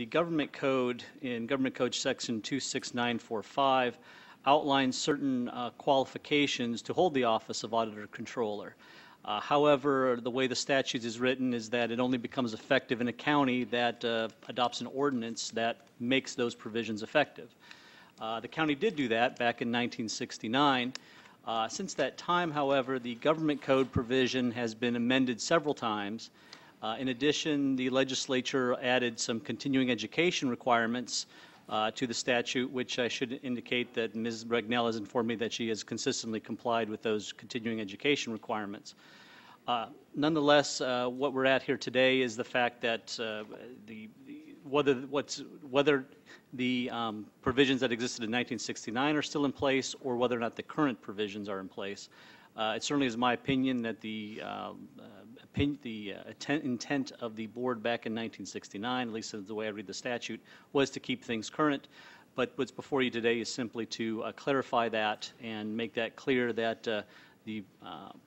the government code, in Government Code Section 26945, outlines certain qualifications to hold the office of Auditor Controller. However, the way the statute is written is that it only becomes effective in a county that adopts an ordinance that makes those provisions effective. The county did do that back in 1969. Since that time, however, the government code provision has been amended several times. In addition, the legislature added some continuing education requirements to the statute, which I should indicate that Ms. Bregnell has informed me that she has consistently complied with those continuing education requirements. Nonetheless, what we're at here today is the fact that whether the provisions that existed in 1969 are still in place, or whether or not the current provisions are in place. It certainly is my opinion that the intent of the board back in 1969, at least the way I read the statute, was to keep things current. But what's before you today is simply to clarify that and make that clear that the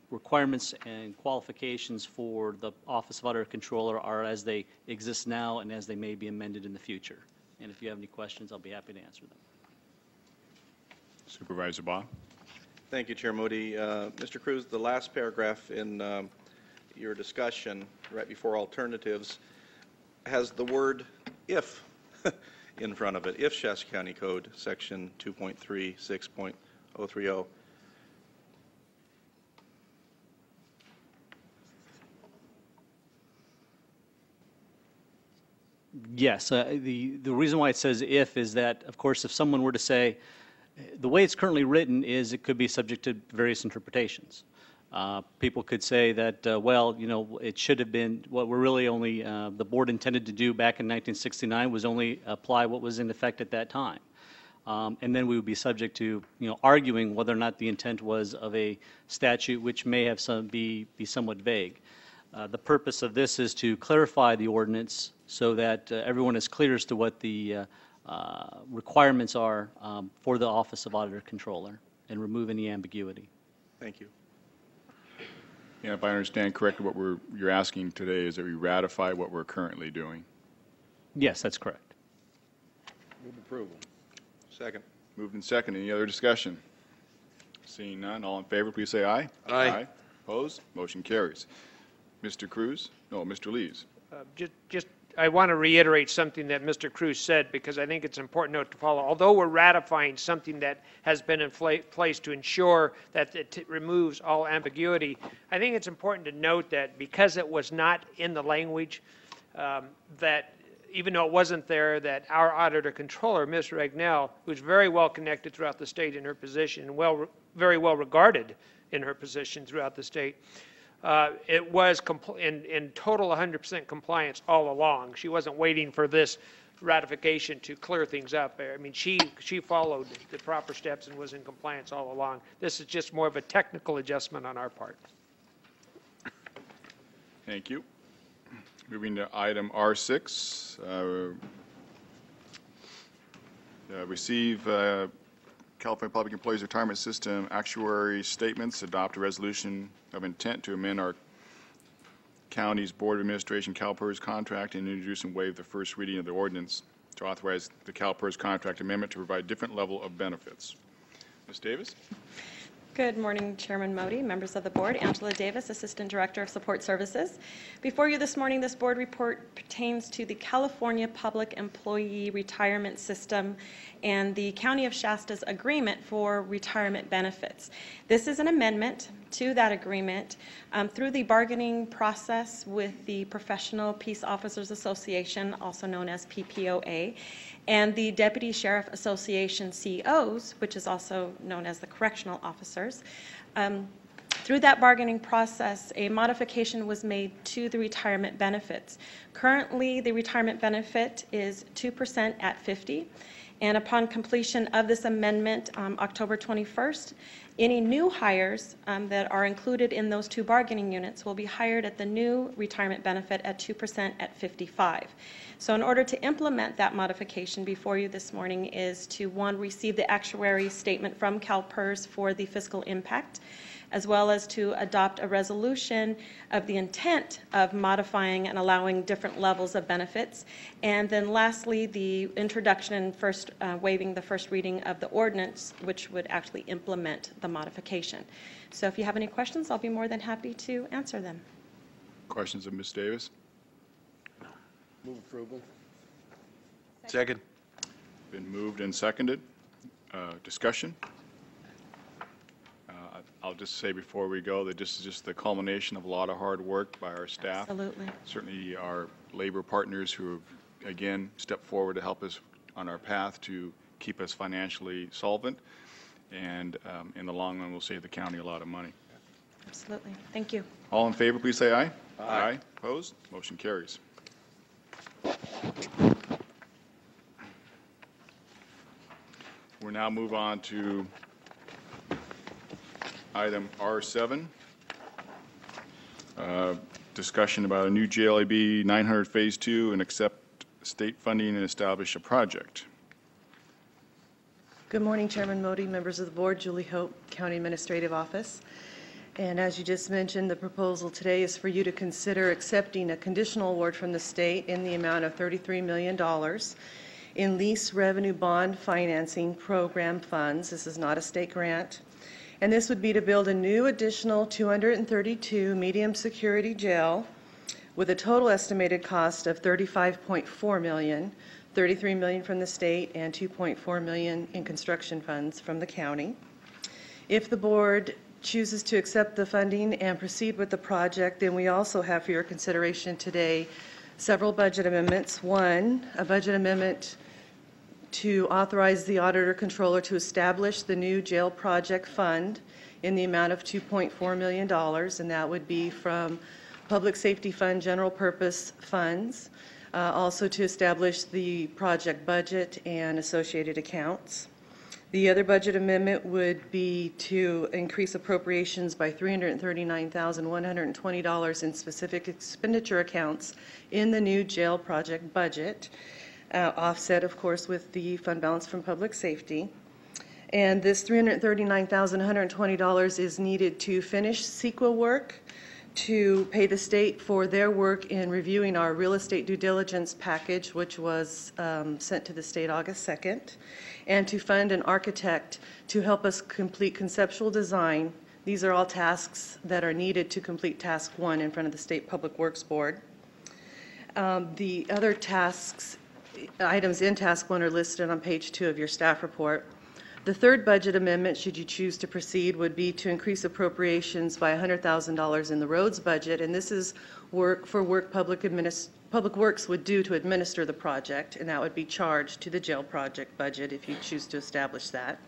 requirements and qualifications for the Office of Auditor Controller are as they exist now and as they may be amended in the future. And if you have any questions, I'll be happy to answer them. Supervisor Baugh. Thank you, Chair Moody. Mr. Cruz, the last paragraph in your discussion right before alternatives has the word if in front of it, if Shasta County Code Section 2.36.030. Yes, the reason why it says if is that, of course, if someone were to say, the way it's currently written is it could be subject to various interpretations. People could say that, well, you know, it should have been, what we're really only, the board intended to do back in 1969 was only apply what was in effect at that time. And then we would be subject to, you know, arguing whether or not the intent was of a statute which may have be somewhat vague. The purpose of this is to clarify the ordinance so that everyone is clear as to what the requirements are for the Office of Auditor Controller and remove any ambiguity. Thank you. Yeah, if I understand correctly, what you're asking today is that we ratify what we're currently doing. Yes, that's correct. Move approval. Second. Moved and second. Any other discussion? Seeing none, all in favor, please say aye. Aye. Opposed? Motion carries. Mr. Cruz? No, Mr. Lees. I want to reiterate something that Mr. Cruz said, because I think it's an important note to follow. Although we're ratifying something that has been in place to ensure that it removes all ambiguity, I think it's important to note that because it was not in the language, that even though it wasn't there, that our Auditor Controller, Ms. Ragnell, who's very well connected throughout the state in her position and very well regarded in her position throughout the state, it was in total 100% compliance all along. She wasn't waiting for this ratification to clear things up. I mean, she followed the proper steps and was in compliance all along. This is just more of a technical adjustment on our part. Thank you. Moving to item R6. Receive California Public Employees Retirement System actuary statements, adopt a resolution of intent to amend our county's Board of Administration CalPERS contract and introduce and waive the first reading of the ordinance to authorize the CalPERS contract amendment to provide different level of benefits. Ms. Davis? Good morning, Chairman Modi, members of the board. Angela Davis, Assistant Director of Support Services. Before you this morning, this board report pertains to the California Public Employee Retirement System and the County of Shasta's agreement for retirement benefits. This is an amendment to that agreement through the bargaining process with the Professional Peace Officers Association, also known as PPOA, and the Deputy Sheriff Association COs, which is also known as the Correctional Officers. Through that bargaining process, a modification was made to the retirement benefits. Currently, the retirement benefit is 2% at 50, and upon completion of this amendment, October 21st, any new hires that are included in those two bargaining units will be hired at the new retirement benefit at 2% at 55. So in order to implement that modification before you this morning is to, one, receive the actuary statement from CalPERS for the fiscal impact, as well as to adopt a resolution of the intent of modifying and allowing different levels of benefits. And then lastly, the introduction and first waiving the first reading of the ordinance, which would actually implement the modification. So if you have any questions, I'll be more than happy to answer them. Questions of Ms. Davis? Move approval. Second. Been moved and seconded. Discussion? I'll just say before we go that this is just the culmination of a lot of hard work by our staff. Absolutely. Certainly our labor partners who have, again, stepped forward to help us on our path to keep us financially solvent. And in the long run, we'll save the county a lot of money. Absolutely. Thank you. All in favor, please say aye. Aye. Opposed? Motion carries. We'll now move on to item R7. Discussion about a new JLAB 900 Phase 2 and accept state funding and establish a project. Good morning, Chairman Modi, members of the board, Julie Hope, County Administrative Office. And as you just mentioned, the proposal today is for you to consider accepting a conditional award from the state in the amount of $33 million in lease revenue bond financing program funds. This is not a state grant. And this would be to build a new additional 232 medium security jail with a total estimated cost of $35.4 million, $33 million from the state and $2.4 million in construction funds from the county. If the board chooses to accept the funding and proceed with the project, then we also have for your consideration today several budget amendments. One, a budget amendment to authorize the auditor controller to establish the new jail project fund in the amount of $2.4 million, and that would be from Public Safety Fund general purpose funds, also to establish the project budget and associated accounts. The other budget amendment would be to increase appropriations by $339,120 in specific expenditure accounts in the new jail project budget, offset, of course, with the fund balance from public safety. And this $339,120 is needed to finish CEQA work, to pay the state for their work in reviewing our real estate due diligence package, which was sent to the state August 2nd, and to fund an architect to help us complete conceptual design. These are all tasks that are needed to complete task 1 in front of the State Public Works Board. The other tasks, items in task 1 are listed on page 2 of your staff report. The third budget amendment, should you choose to proceed, would be to increase appropriations by $100,000 in the roads budget, and this is work Public Works would do to administer the project, and that would be charged to the jail project budget if you choose to establish that.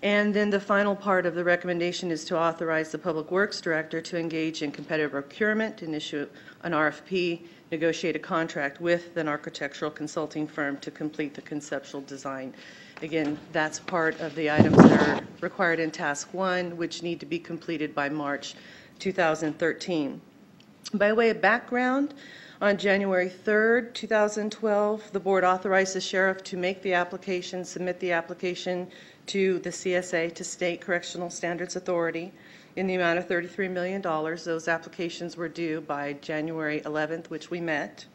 And then the final part of the recommendation is to authorize the Public Works Director to engage in competitive procurement and issue an RFP, negotiate a contract with an architectural consulting firm to complete the conceptual design. Again, that's part of the items that are required in task 1, which need to be completed by March 2013. By way of background, on January 3rd, 2012, the board authorized the sheriff to make the application, submit the application to the CSA, to State Correctional Standards Authority, in the amount of $33 million. Those applications were due by January 11th, which we met.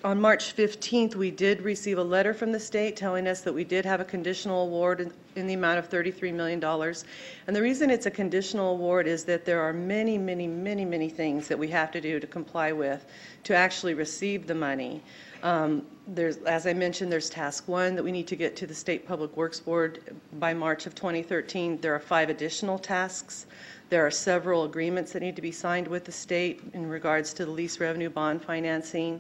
On March 15th, we did receive a letter from the state telling us that we did have a conditional award in the amount of $33 million. And the reason it's a conditional award is that there are many, many, many, many things that we have to do to comply with to actually receive the money. As I mentioned, there's task 1 that we need to get to the State Public Works Board by March of 2013. There are 5 additional tasks. There are several agreements that need to be signed with the state in regards to the lease revenue bond financing.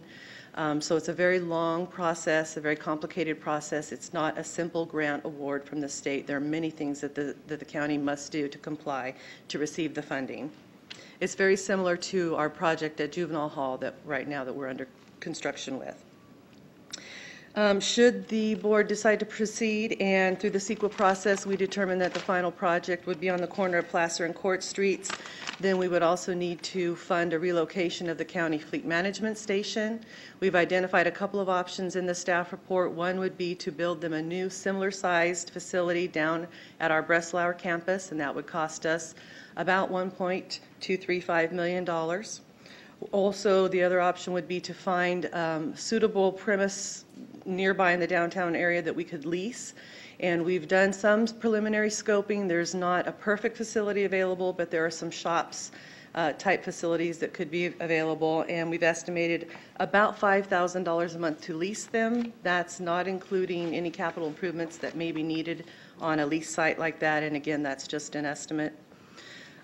So it's a very long process, a very complicated process. It's not a simple grant award from the state. There are many things that the county must do to comply to receive the funding. It's very similar to our project at Juvenile Hall that right now that we're under construction with. Should the board decide to proceed and through the CEQA process we determine that the final project would be on the corner of Placer and Court Streets, then we would also need to fund a relocation of the county fleet management station. We've identified a couple of options in the staff report. One would be to build them a new similar sized facility down at our Breslau campus, and that would cost us about $1.235 million. Also, the other option would be to find suitable premise nearby in the downtown area that we could lease. And we've done some preliminary scoping. There's not a perfect facility available, but there are some shops type facilities that could be available. And we've estimated about $5,000 a month to lease them. That's not including any capital improvements that may be needed on a lease site like that. And again, that's just an estimate.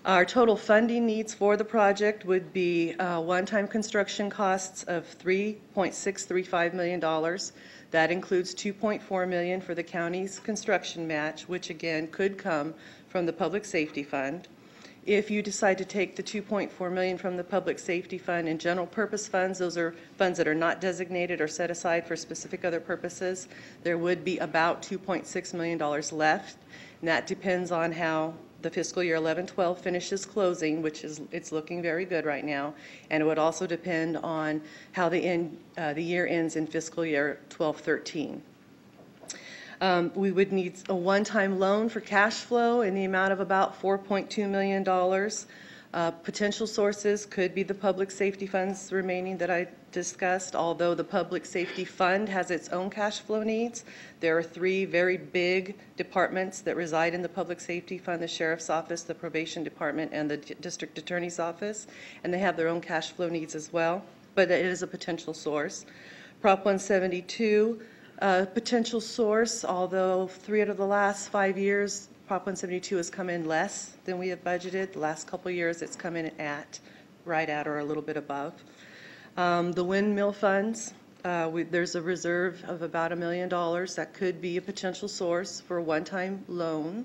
Our total funding needs for the project would be one-time construction costs of $3.635 million. That includes $2.4 million for the county's construction match, which again could come from the Public Safety Fund. If you decide to take the $2.4 million from the Public Safety Fund and general purpose funds, those are funds that are not designated or set aside for specific other purposes, there would be about $2.6 million left, and that depends on how the fiscal year 11-12 finishes closing, which is it's looking very good right now, and it would also depend on how the year ends in fiscal year 12-13. We would need a one-time loan for cash flow in the amount of about $4.2 million. Potential sources could be the public safety funds remaining that I discussed, although the public safety fund has its own cash flow needs. There are three very big departments that reside in the public safety fund: the sheriff's office, the probation department, and the district attorney's office, and they have their own cash flow needs as well, but it is a potential source. Prop 172, potential source, although 3 out of the last 5 years Prop 172 has come in less than we have budgeted. The last couple of years it's come in right at or a little bit above. The windmill funds, there's a reserve of about $1 million that could be a potential source for a one-time loan.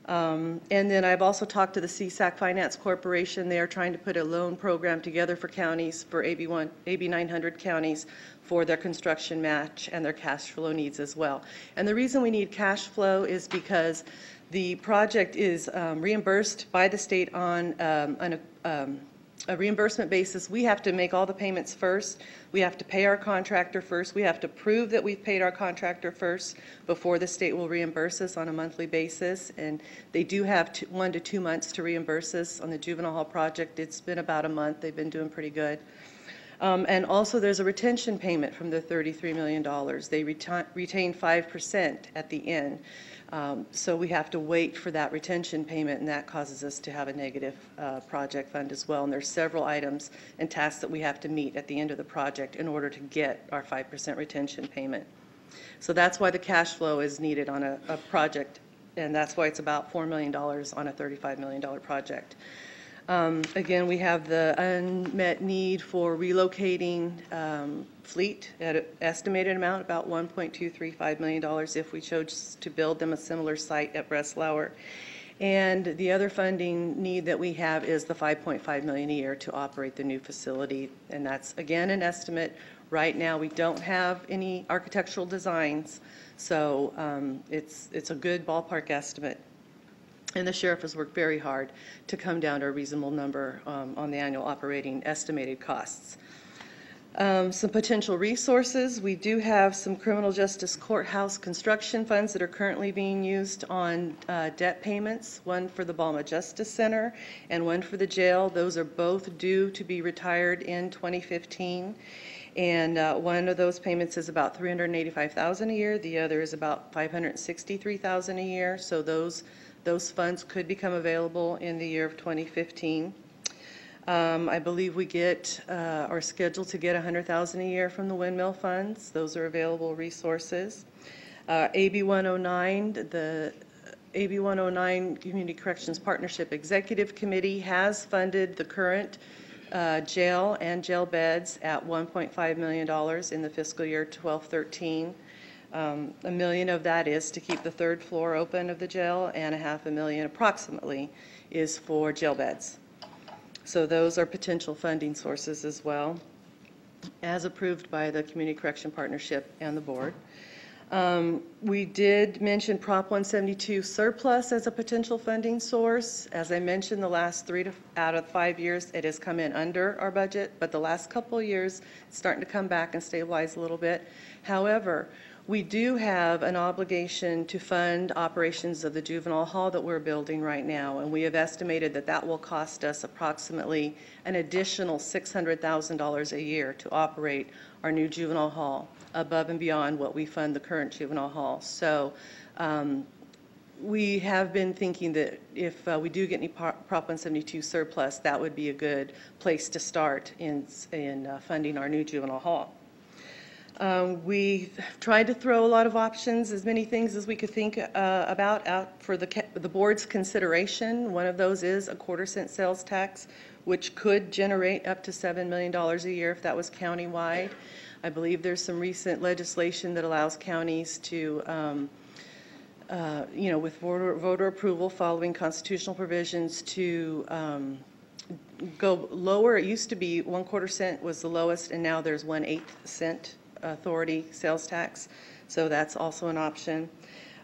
And then I've also talked to the CSAC Finance Corporation. They are trying to put a loan program together for counties, for AB 900 counties, for their construction match and their cash flow needs as well. And the reason we need cash flow is because the project is reimbursed by the state on a reimbursement basis. We have to make all the payments first. We have to pay our contractor first. We have to prove that we've paid our contractor first before the state will reimburse us on a monthly basis. And they do have 1 to 2 months to reimburse us. On the juvenile hall project, it's been about a month. They've been doing pretty good. And also there's a retention payment from the $33 million. They retain 5% at the end. So we have to wait for that retention payment, and that causes us to have a negative project fund as well. And there's several items and tasks that we have to meet at the end of the project in order to get our 5% retention payment. So that's why the cash flow is needed on a project, and that's why it's about $4 million on a $35 million project. Again, we have the unmet need for relocating fleet at an estimated amount, about $1.235 million if we chose to build them a similar site at Breslau. And the other funding need that we have is the $5.5 million a year to operate the new facility. And that's, again, an estimate. Right now, we don't have any architectural designs, so it's a good ballpark estimate. And the sheriff has worked very hard to come down to a reasonable number on the annual operating estimated costs. Some potential resources. We do have some criminal justice courthouse construction funds that are currently being used on debt payments, one for the Balma Justice Center and one for the jail. Those are both due to be retired in 2015. And one of those payments is about $385,000 a year. The other is about $563,000 a year. So those funds could become available in the year of 2015. I believe we are scheduled to get $100,000 a year from the windmill funds. Those are available resources. AB 109, the AB 109 Community Corrections Partnership Executive Committee has funded the current jail and jail beds at $1.5 million in the fiscal year 12-13. $1 million of that is to keep the 3rd floor open of the jail, and $500,000 approximately is for jail beds. So those are potential funding sources as well. as approved by the Community Correction Partnership and the board. We did mention Prop 172 surplus as a potential funding source. As I mentioned, the last out of 5 years, it has come in under our budget, but the last couple of years, it's starting to come back and stabilize a little bit. However, we do have an obligation to fund operations of the juvenile hall that we're building right now, and we have estimated that that will cost us approximately an additional $600,000 a year to operate our new juvenile hall, above and beyond what we fund the current juvenile hall. So we have been thinking that if we do get any Prop 172 surplus, that would be a good place to start in funding our new juvenile hall. We tried to throw a lot of options, as many things as we could think about out for the board's consideration. One of those is a 1/4-cent sales tax, which could generate up to $7 million a year if that was countywide. I believe there's some recent legislation that allows counties to, with voter approval following constitutional provisions, to go lower. It used to be 1/4 cent was the lowest, and now there's 1/8 cent authority sales tax. So that's also an option.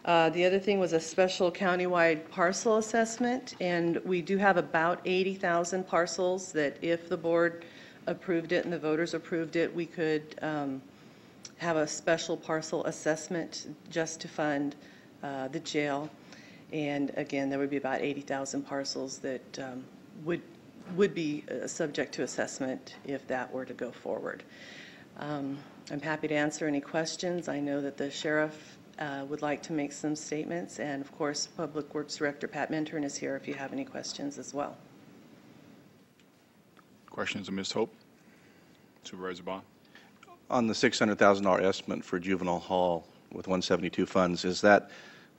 The other thing was a special countywide parcel assessment, and we do have about 80,000 parcels that if the board approved it and the voters approved it, we could have a special parcel assessment just to fund the jail. And again, there would be about 80,000 parcels that would be subject to assessment if that were to go forward. I'm happy to answer any questions. I know that the sheriff would like to make some statements, and of course, Public Works Director Pat Minturn is here if you have any questions as well. Questions of Ms. Hope? Supervisor Baugh? On the $600,000 estimate for juvenile hall with 172 funds, is that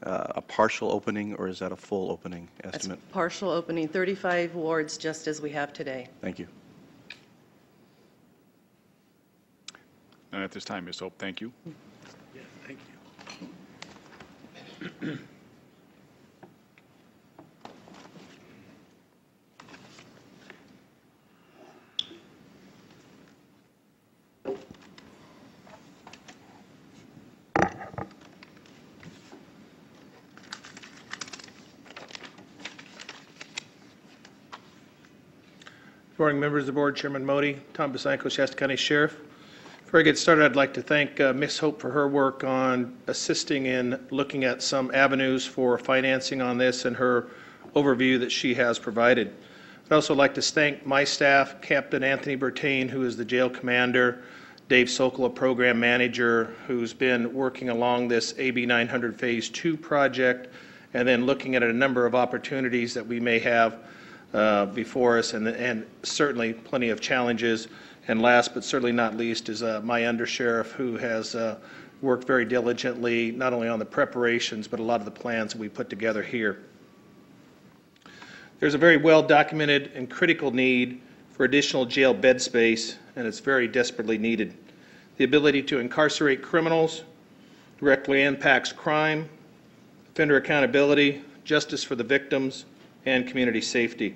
a partial opening or is that a full opening estimate? That's partial opening, 35 wards just as we have today. Thank you. And at this time, Ms. Hope, thank you. Yeah, thank you. Good morning, members of the board. Chairman Modi, Tom Basanko, Shasta County Sheriff. Before I get started, I'd like to thank Ms. Hope for her work on assisting in looking at some avenues for financing on this and her overview that she has provided. I'd also like to thank my staff, Captain Anthony Bertain, who is the jail commander, Dave Sokol, a program manager, who's been working along this AB 900 Phase 2 project, and then looking at a number of opportunities that we may have before us, and certainly plenty of challenges. And last but certainly not least is my undersheriff, who has worked very diligently not only on the preparations but a lot of the plans that we put together here. There's a very well documented and critical need for additional jail bed space, and it's very desperately needed. The ability to incarcerate criminals directly impacts crime, offender accountability, justice for the victims, and community safety.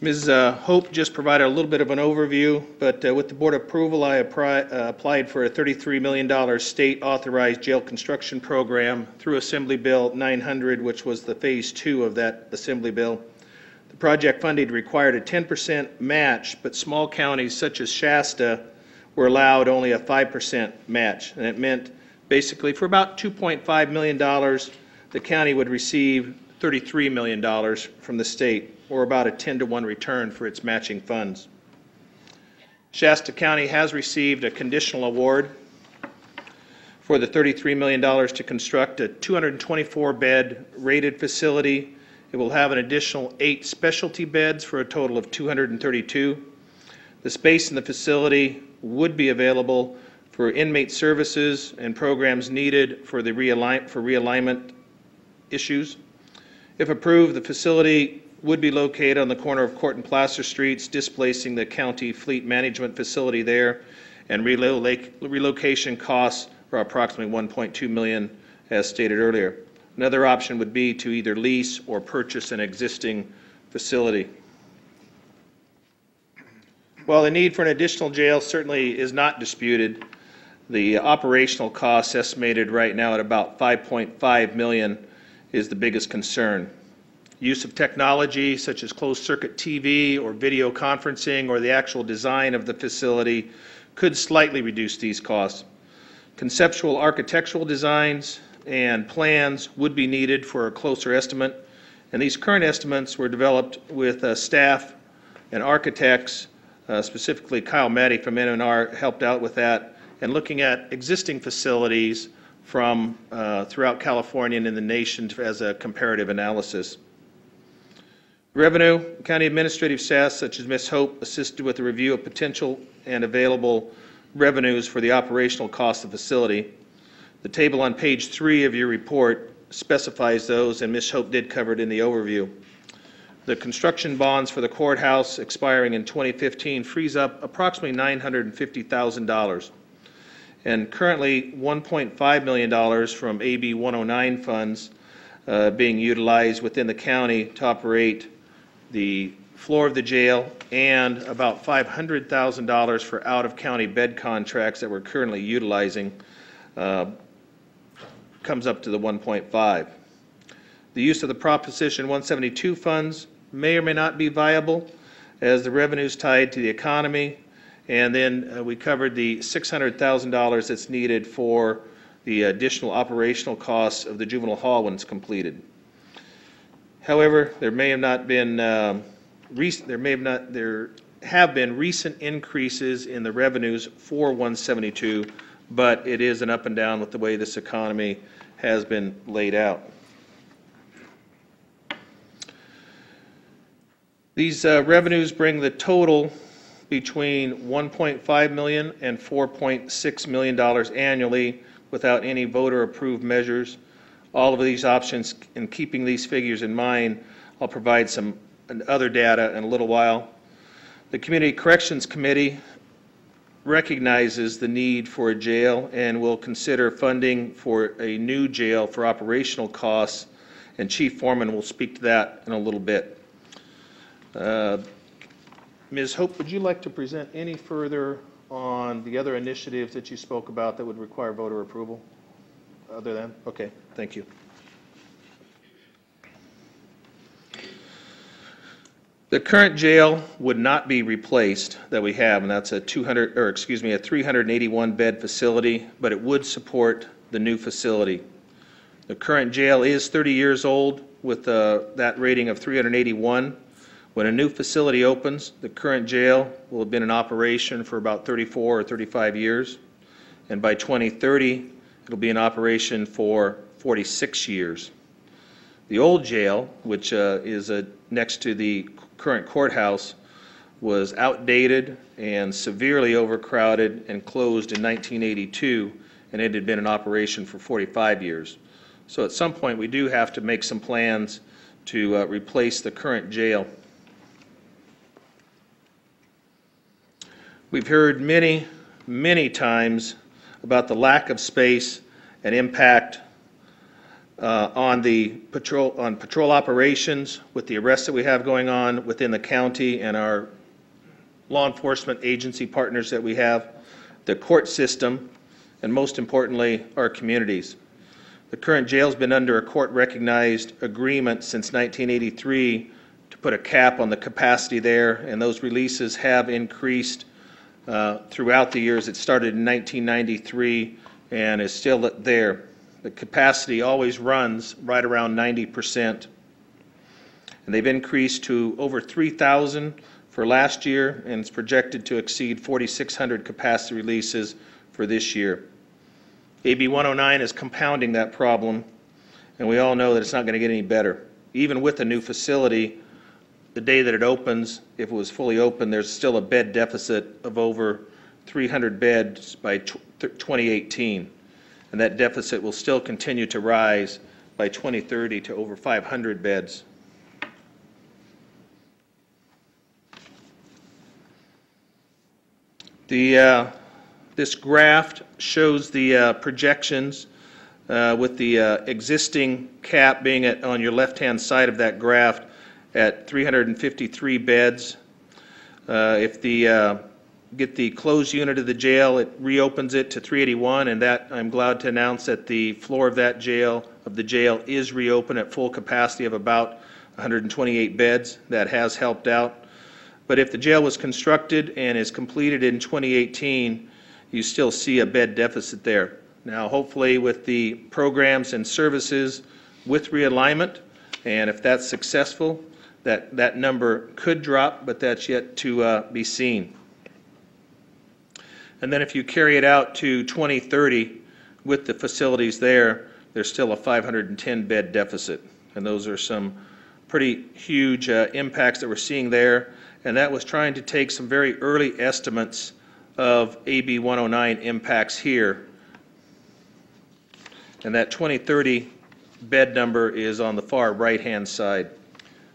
Ms. Hope just provided a little bit of an overview, but with the board approval, I applied for a $33 million state-authorized jail construction program through Assembly Bill 900, which was the Phase 2 of that Assembly Bill. The project funding required a 10% match, but small counties such as Shasta were allowed only a 5% match, and it meant basically for about $2.5 million, the county would receive $33 million from the state, or about a 10-to-1 return for its matching funds. Shasta County has received a conditional award for the $33 million to construct a 224-bed rated facility. It will have an additional 8 specialty beds for a total of 232. The space in the facility would be available for inmate services and programs needed for the realignment issues. If approved, the facility would be located on the corner of Court and Placer Streets, displacing the county fleet management facility there, and relocation costs are approximately $1.2 million, as stated earlier. Another option would be to either lease or purchase an existing facility. While the need for an additional jail certainly is not disputed, the operational costs estimated right now at about $5.5 million is the biggest concern. Use of technology such as closed-circuit TV or video conferencing or the actual design of the facility could slightly reduce these costs. Conceptual architectural designs and plans would be needed for a closer estimate, and these current estimates were developed with staff and architects, specifically Kyle Matty from N&R helped out with that, and looking at existing facilities from throughout California and in the nation as a comparative analysis. Revenue, County Administrative staff such as Ms. Hope assisted with the review of potential and available revenues for the operational cost of the facility. The table on page 3 of your report specifies those, and Ms. Hope did cover it in the overview. The construction bonds for the courthouse expiring in 2015 frees up approximately $950,000. And currently $1.5 million from AB 109 funds being utilized within the county to operate the floor of the jail, and about $500,000 for out-of-county bed contracts that we're currently utilizing comes up to the 1.5. The use of the Proposition 172 funds may or may not be viable as the revenues tied to the economy, and then we covered the $600,000 that's needed for the additional operational costs of the juvenile hall when it's completed. However, there have been recent increases in the revenues for 172, but it is an up and down with the way this economy has been laid out. These revenues bring the total between $1.5 million and $4.6 million annually without any voter-approved measures. All of these options, in keeping these figures in mind, I'll provide some other data in a little while. The Community Corrections Committee recognizes the need for a jail and will consider funding for a new jail for operational costs, and Chief Foreman will speak to that in a little bit. Ms. Hope, would you like to present any further on the other initiatives that you spoke about that would require voter approval? Other than? Okay, thank you. The current jail would not be replaced that we have, and that's a 381 bed facility, but it would support the new facility. The current jail is 30 years old with that rating of 381. When a new facility opens, the current jail will have been in operation for about 34 or 35 years, and by 2030, it'll be in operation for 46 years. The old jail, which is next to the current courthouse, was outdated and severely overcrowded and closed in 1982, and it had been in operation for 45 years. So at some point, we do have to make some plans to replace the current jail. We've heard many, many times about the lack of space and impact on patrol operations with the arrests that we have going on within the county and our law enforcement agency partners that we have, the court system, and most importantly, our communities. The current jail's been under a court-recognized agreement since 1983 to put a cap on the capacity there, and those releases have increased throughout the years. It started in 1993 and is still there. The capacity always runs right around 90%. And they've increased to over 3,000 for last year, and it's projected to exceed 4,600 capacity releases for this year. AB 109 is compounding that problem, and we all know that it's not going to get any better. Even with a new facility, the day that it opens, if it was fully open, there's still a bed deficit of over 300 beds by 2018. And that deficit will still continue to rise by 2030 to over 500 beds. This graph shows the projections with the existing cap being on your left-hand side of that graph at 353 beds. If the get the closed unit of the jail, it reopens it to 381, and that I'm glad to announce that the floor of that jail is reopened at full capacity of about 128 beds. That has helped out. But if the jail was constructed and is completed in 2018, you still see a bed deficit there. Now, hopefully with the programs and services with realignment, and if that's successful, that number could drop, but that's yet to be seen. And then if you carry it out to 2030 with the facilities there, there's still a 510 bed deficit. And those are some pretty huge impacts that we're seeing there. And that was trying to take some very early estimates of AB 109 impacts here. And that 2030 bed number is on the far right-hand side.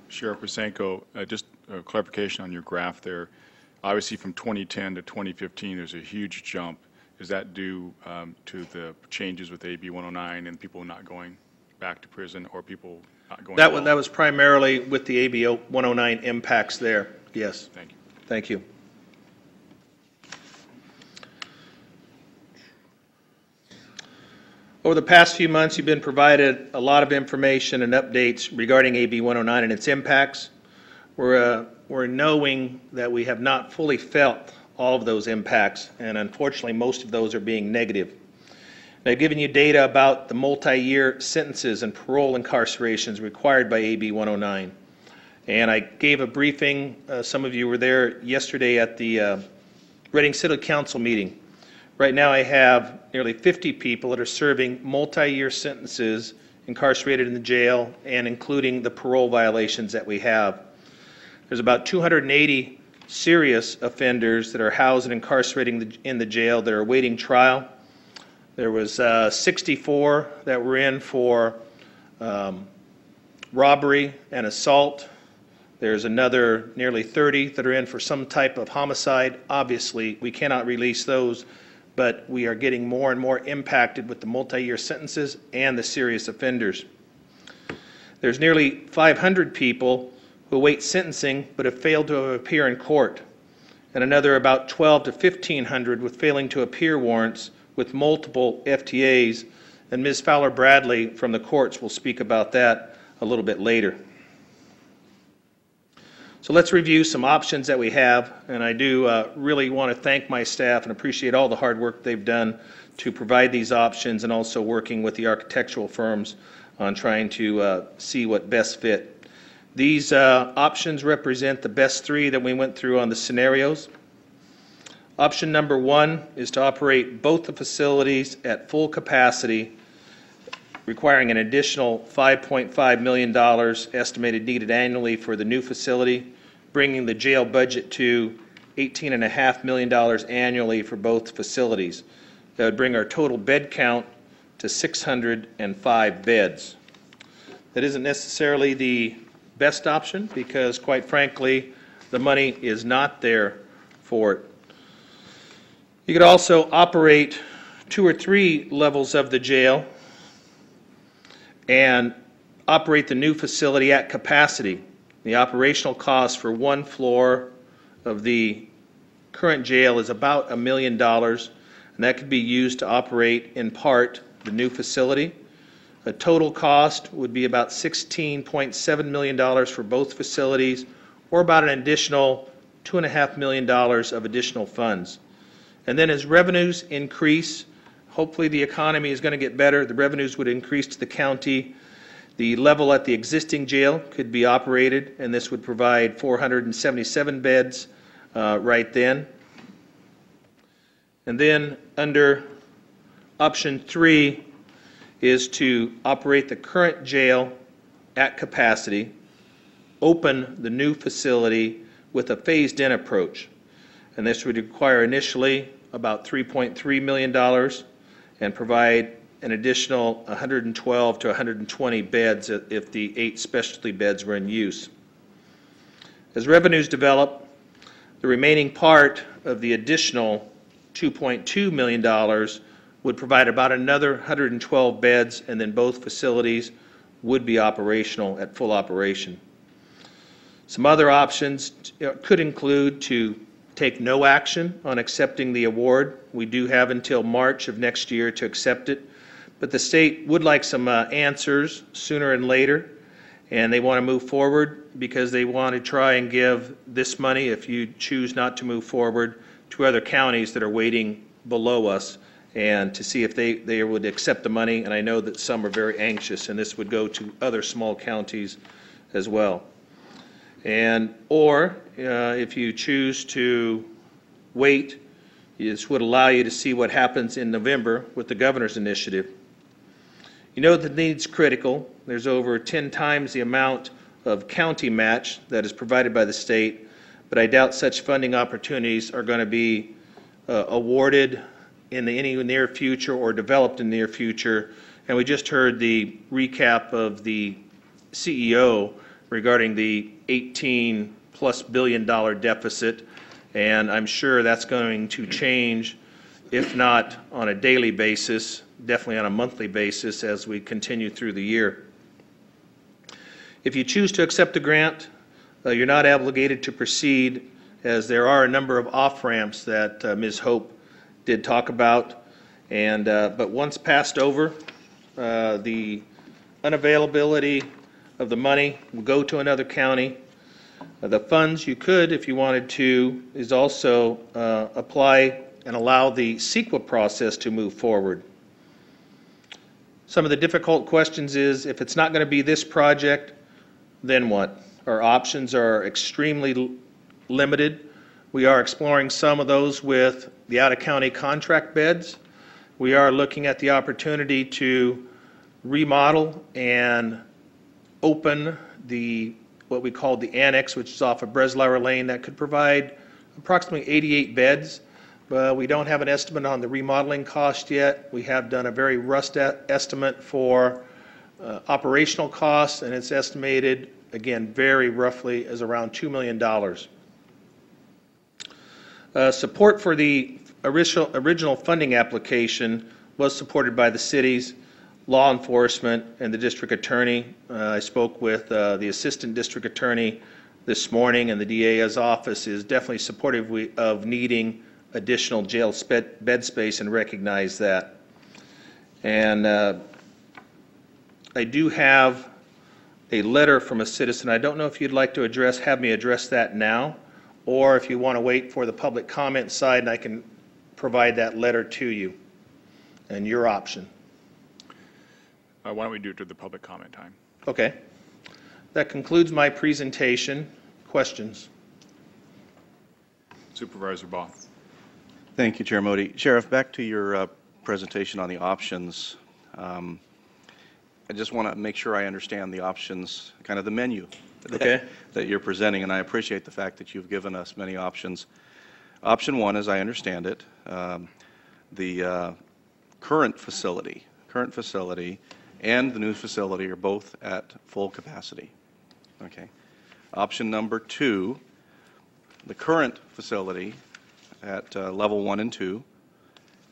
Sheriff Wysenko, just a clarification on your graph there. Obviously, from 2010 to 2015, there's a huge jump. Is that due to the changes with AB 109 and people not going back to prison, or people not going? That was primarily with the AB 109 impacts there. Yes. Thank you. Thank you. Over the past few months, you've been provided a lot of information and updates regarding AB 109 and its impacts. We're knowing that we have not fully felt all of those impacts, and unfortunately, most of those are being negative. And I've given you data about the multi-year sentences and parole incarcerations required by AB 109. And I gave a briefing, some of you were there yesterday at the Reading City Council meeting. Right now I have nearly 50 people that are serving multi-year sentences incarcerated in the jail, and including the parole violations that we have. There's about 280 serious offenders that are housed and incarcerated in the jail that are awaiting trial. There was 64 that were in for robbery and assault. There's another nearly 30 that are in for some type of homicide. Obviously, we cannot release those, but we are getting more and more impacted with the multi-year sentences and the serious offenders. There's nearly 500 people who await sentencing but have failed to appear in court, and another about 12 to 1,500 with failing to appear warrants with multiple FTAs, and Ms. Fowler-Bradley from the courts will speak about that a little bit later. So let's review some options that we have, and I do really want to thank my staff and appreciate all the hard work they've done to provide these options, and also working with the architectural firms on trying to see what best fit. These options represent the best three that we went through on the scenarios. Option number one is to operate both the facilities at full capacity, requiring an additional $5.5 million estimated needed annually for the new facility, bringing the jail budget to $18.5 million annually for both facilities. That would bring our total bed count to 605 beds. That isn't necessarily the best option because, quite frankly, the money is not there for it. You could also operate 2 or 3 levels of the jail and operate the new facility at capacity. The operational cost for one floor of the current jail is about $1 million, and that could be used to operate in part the new facility. The total cost would be about $16.7 million for both facilities, or about an additional $2.5 million of additional funds. And then as revenues increase, hopefully the economy is going to get better, the revenues would increase to the county. The level at the existing jail could be operated, and this would provide 477 beds right then. And then under option 3 is to operate the current jail at capacity, open the new facility with a phased-in approach. And this would require initially about $3.3 million and provide an additional 112 to 120 beds if the 8 specialty beds were in use. As revenues develop, the remaining part of the additional $2.2 million would provide about another 112 beds, and then both facilities would be operational at full operation. Some other options could include to take no action on accepting the award. We do have until March of next year to accept it, but the state would like some answers sooner and later, and they want to move forward because they want to try and give this money, if you choose not to move forward, to other counties that are waiting below us, and to see if they would accept the money. And I know that some are very anxious, and this would go to other small counties as well. Or if you choose to wait, this would allow you to see what happens in November with the governor's initiative. You know the need's critical. There's over 10 times the amount of county match that is provided by the state, but I doubt such funding opportunities are going to be awarded in any near future or developed in the near future. And we just heard the recap of the CEO regarding the $18+ billion deficit, and I'm sure that's going to change, if not on a daily basis, definitely on a monthly basis as we continue through the year. If you choose to accept the grant, you're not obligated to proceed, as there are a number of off-ramps that Ms. Hope did talk about, and but once passed over, the unavailability of the money will go to another county. The funds you could, if you wanted to, is also apply and allow the CEQA process to move forward. Some of the difficult questions is, if it's not going to be this project, then what? Our options are extremely limited. We are exploring some of those with the out-of-county contract beds. We are looking at the opportunity to remodel and open what we call the annex, which is off of Breslauer Lane, that could provide approximately 88 beds. We don't have an estimate on the remodeling cost yet. We have done a very rough estimate for operational costs, and it's estimated, again, very roughly, as around $2 million. Support for the original funding application was supported by the cities, law enforcement, and the district attorney. I spoke with the assistant district attorney this morning, and the DA's office is definitely supportive of needing additional jail bed space and recognize that. And I do have a letter from a citizen. I don't know if you'd like to have me address that now, or if you want to wait for the public comment side, and I can provide that letter to you, and your option. Why don't we do it to the public comment time? Okay. That concludes my presentation. Questions? Supervisor Baugh. Thank you, Chair Modi. Sheriff, back to your presentation on the options. I just want to make sure I understand the options, kind of the menu that you're presenting, and I appreciate the fact that you've given us many options. Option one, as I understand it, the current facility and the new facility are both at full capacity. Okay. Option number two, the current facility at level 1 and 2,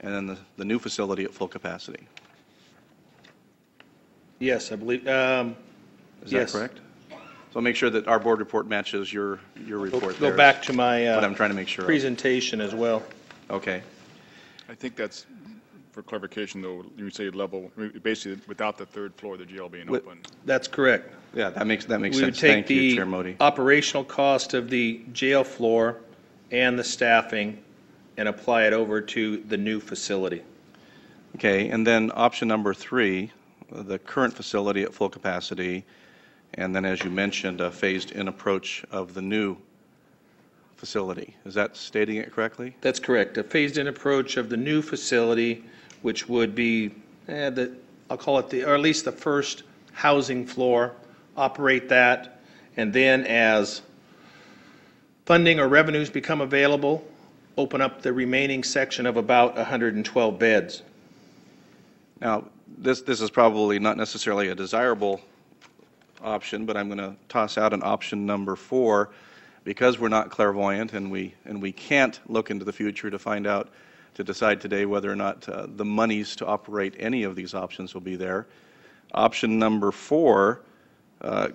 and then the new facility at full capacity. Yes, I believe. Is that correct? So make sure that our board report matches your report. Go back to my what I'm trying to make sure presentation as well. Okay. I think that's, for clarification though, you say level, basically without the third floor of the jail being open. That's correct. Yeah, that makes We sense. would take Thank you, Chair Modi. the operational cost of the jail floor and the staffing and apply it over to the new facility. Okay, and then option number three, the current facility at full capacity, and then, as you mentioned, a phased-in approach of the new facility. Is that stating it correctly? That's correct. A phased-in approach of the new facility, which would be, I'll call it or at least the first housing floor, operate that, and then as funding or revenues become available, open up the remaining section of about 112 beds. Now, this is probably not necessarily a desirable option, but I'm going to toss out an option number 4, because we're not clairvoyant and we can't look into the future to decide today whether or not the monies to operate any of these options will be there. Option number 4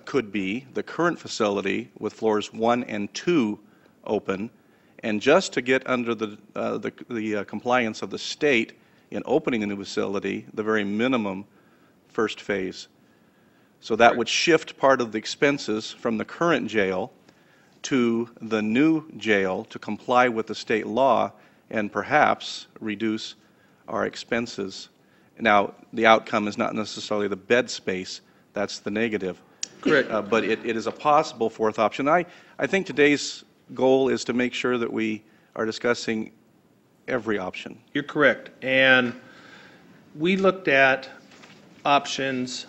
could be the current facility with floors 1 and 2 open, and just to get under the compliance of the state in opening a new facility, the very minimum first phase. So that would shift part of the expenses from the current jail to the new jail to comply with the state law and perhaps reduce our expenses. Now, the outcome is not necessarily the bed space. That's the negative. Correct. But it is a possible fourth option. I think today's goal is to make sure that we are discussing every option. You're correct. And we looked at options,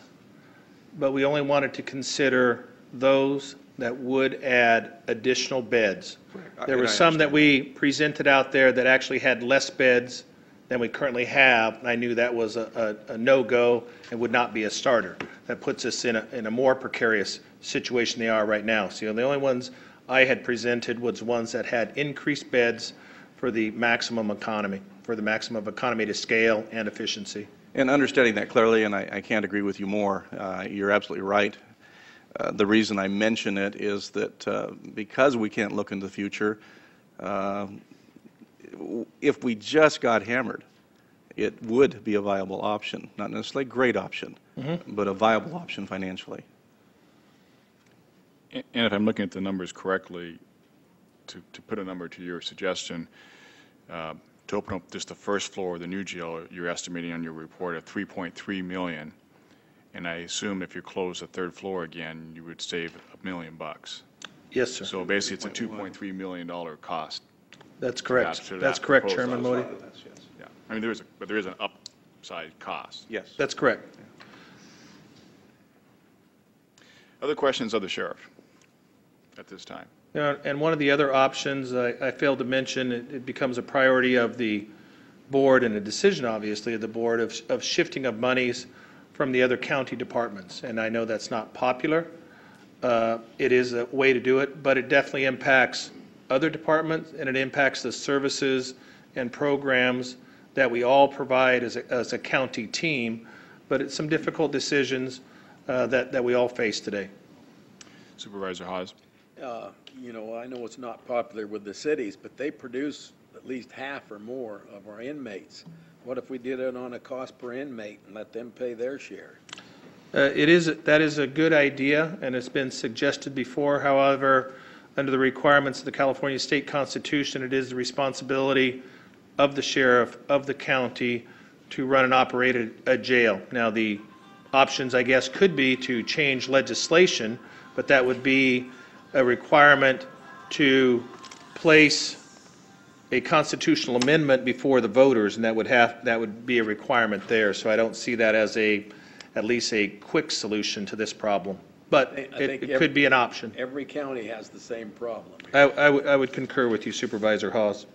but we only wanted to consider those that would add additional beds. There were some that we presented out there that actually had less beds than we currently have, and I knew that was a no-go and would not be a starter. That puts us in a more precarious situation they are right now. So the only ones I had presented was ones that had increased beds for the maximum economy, to scale and efficiency. And understanding that clearly, and I can't agree with you more, you're absolutely right. The reason I mention it is that because we can't look into the future, if we just got hammered, it would be a viable option. Not necessarily a great option, but a viable option financially. And if I'm looking at the numbers correctly, to put a number to your suggestion, to open up just the first floor of the new jail, you're estimating on your report at $3.3 million. And I assume if you close the third floor again, you would save $1 million. Yes, sir. So basically, it's a $2.3 million cost. That's correct. To that That's correct, proposal. Chairman Modi. Yeah, I mean, there is an upside cost. Yes. That's correct. Other questions of the sheriff at this time? And one of the other options I failed to mention, it becomes a priority of the board and a decision, obviously, of the board of shifting of monies from the other county departments. And I know that's not popular. It is a way to do it, but it definitely impacts other departments, and it impacts the services and programs that we all provide as a county team. But it's some difficult decisions that we all face today. Supervisor Hawes? You know, I know it's not popular with the cities, but they produce at least half or more of our inmates. What if we did it on a cost per inmate and let them pay their share? That is a good idea, and it's been suggested before. However, under the requirements of the California State Constitution, it is the responsibility of the sheriff of the county to run and operate a jail. Now, the options, I guess, could be to change legislation, but that would be a requirement to place a constitutional amendment before the voters, and that would be a requirement there. So I don't see that as at least a quick solution to this problem. But it could be an option. Every county has the same problem. I would concur with you, Supervisor Hawes.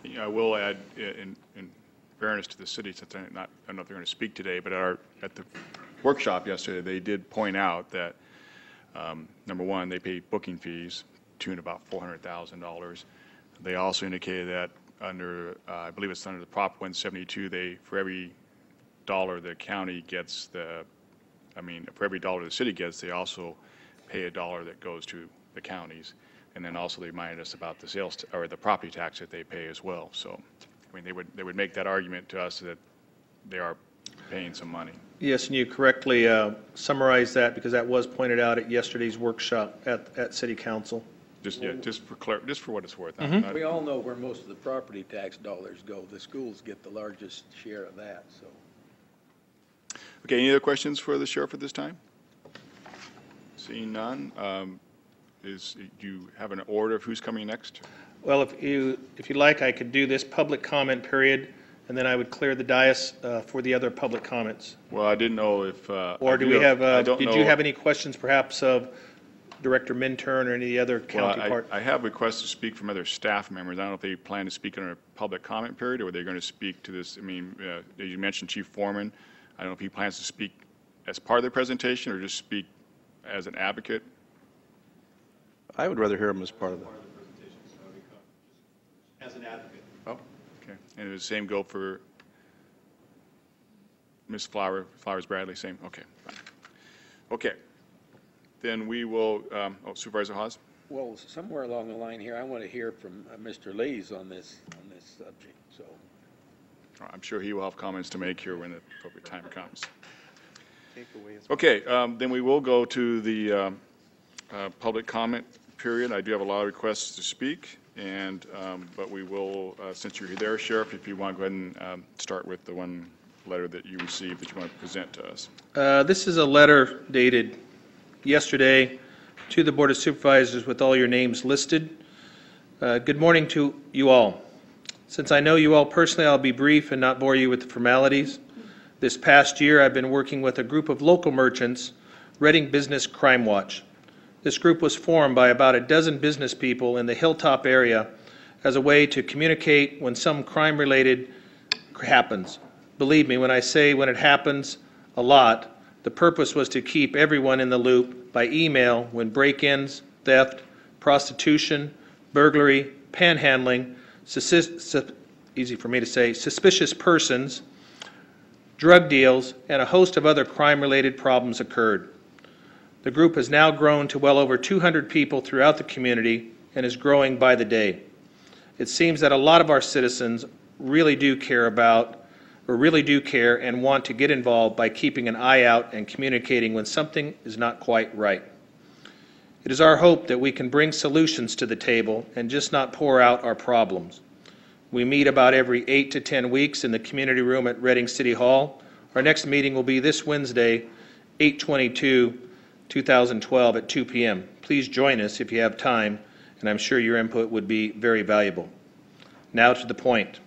You know, I will add, in fairness to the city, since I don't know if they're going to speak today, but at the workshop yesterday, they did point out that, number one, they pay booking fees to about $400,000. They also indicated that under, I believe it's under the Prop 172, for every dollar the county gets, for every dollar the city gets, they also pay $1 that goes to the counties. And then also they reminded us about the sales or the property tax that they pay as well. So, I mean, they would make that argument to us that they are paying some money. Yes, and you correctly summarized that, because that was pointed out at yesterday's workshop at City Council. Just for what it's worth. We all know where most of the property tax dollars go. The schools get the largest share of that. So. Okay, any other questions for the sheriff at this time? Seeing none, do you have an order of who's coming next? Well, if you like, I could do this public comment period, and then I would clear the dais for the other public comments. Well, I didn't know if. Or do we have? Did you have any questions, perhaps, of Director Minturn or any of the other county partners? I have requests to speak from other staff members. I don't know if they plan to speak in a public comment period, or they're going to speak to this. I mean, as you mentioned, Chief Foreman. I don't know if he plans to speak as part of the presentation or just speak as an advocate. I would rather hear him as part of the presentation, so as an advocate. Oh, okay. And the same go for Ms. Flowers Bradley, same? Okay, fine. Okay. Then we will, Supervisor Hawes? Well, somewhere along the line here, I want to hear from Mr. Lees on this subject, so. I'm sure he will have comments to make here when the appropriate time comes. Takeaways. Okay, then we will go to the public comment period. I do have a lot of requests to speak, and but we will, since you're there, Sheriff, if you want to go ahead and start with the one letter that you received that you want to present to us. This is a letter dated yesterday to the Board of Supervisors with all your names listed. Good morning to you all. Since I know you all personally, I'll be brief and not bore you with the formalities. This past year, I've been working with a group of local merchants, Reading Business Crime Watch. This group was formed by about a dozen business people in the Hilltop area as a way to communicate when some crime-related happens. Believe me when I say when it happens a lot, the purpose was to keep everyone in the loop by email when break-ins, theft, prostitution, burglary, panhandling, easy for me to say, suspicious persons, drug deals, and a host of other crime-related problems occurred. The group has now grown to well over 200 people throughout the community and is growing by the day. It seems that a lot of our citizens really do care and want to get involved by keeping an eye out and communicating when something is not quite right. It is our hope that we can bring solutions to the table and just not pour out our problems. We meet about every 8 to 10 weeks in the community room at Reading City Hall. Our next meeting will be this Wednesday, 8/22/2012 at 2 p.m. Please join us if you have time, and I'm sure your input would be very valuable. Now to the point.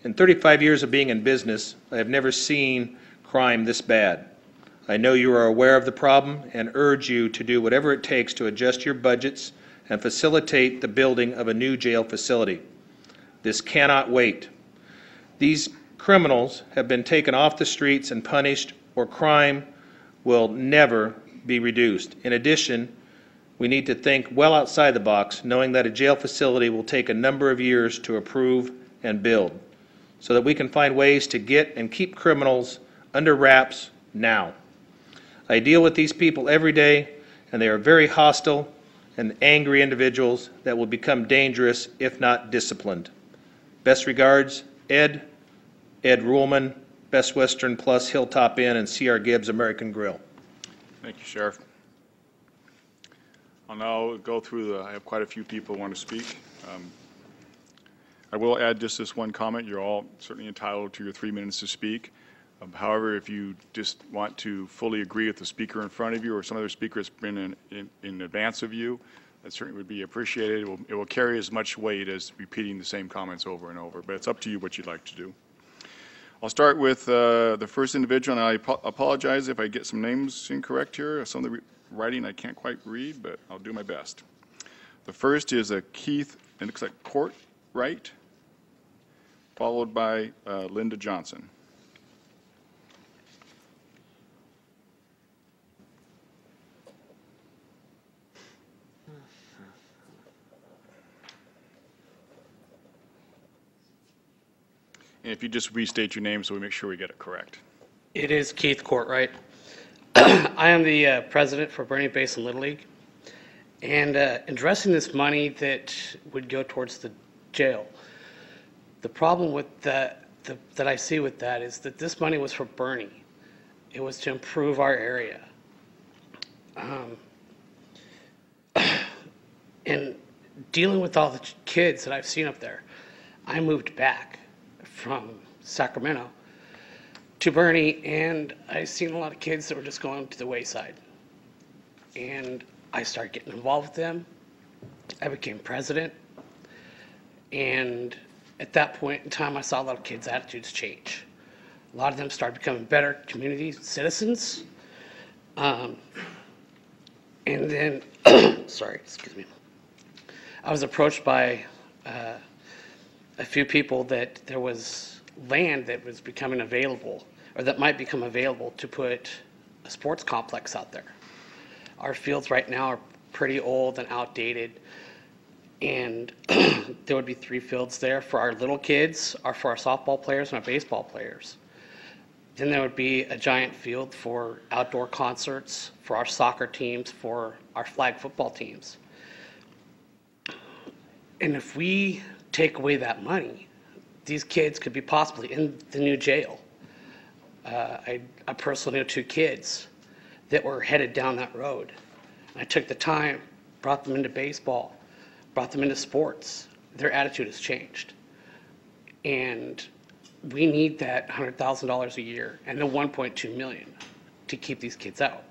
In 35 years of being in business, I have never seen crime this bad. I know you are aware of the problem and urge you to do whatever it takes to adjust your budgets and facilitate the building of a new jail facility. This cannot wait. These criminals have been taken off the streets and punished, or crime will never be reduced. In addition, we need to think well outside the box, knowing that a jail facility will take a number of years to approve and build, so that we can find ways to get and keep criminals under wraps now. I deal with these people every day, and they are very hostile and angry individuals that will become dangerous if not disciplined. Best regards, Ed Ruhlman, Best Western Plus, Hilltop Inn, and C.R. Gibbs American Grill. Thank you, Sheriff. I'll now go through I have quite a few people who want to speak. I will add just this one comment. You're all certainly entitled to your 3 minutes to speak. However, if you just want to fully agree with the speaker in front of you or some other speaker that's been in advance of you, that certainly would be appreciated. It will carry as much weight as repeating the same comments over and over, but it's up to you what you'd like to do. I'll start with the first individual, and I apologize if I get some names incorrect here. Some of the writing I can't quite read, but I'll do my best. The first is Keith, it looks like Courtwright, followed by Linda Johnson. And if you just restate your name so we make sure we get it correct. It is Keith Courtwright. I am the president for Bernie Basin Little League. And addressing this money that would go towards the jail, the problem with that I see with that is that this money was for Bernie. It was to improve our area. And dealing with all the kids that I've seen up there, I moved back from Sacramento to Bernie, and I seen a lot of kids that were just going to the wayside. And I started getting involved with them. I became president, and at that point in time, I saw a lot of kids' attitudes change. A lot of them started becoming better community citizens. And then, sorry, excuse me. I was approached by a few people that there was land that was becoming available, or that might become available, to put a sports complex out there. Our fields right now are pretty old and outdated, and there would be 3 fields there for our little kids, or for our softball players and our baseball players. Then there would be a giant field for outdoor concerts, for our soccer teams, for our flag football teams. And if we take away that money, these kids could be possibly in the new jail. I personally know 2 kids that were headed down that road. I took the time, brought them into baseball, brought them into sports. Their attitude has changed. And we need that $100,000 a year and the $1.2 million to keep these kids out.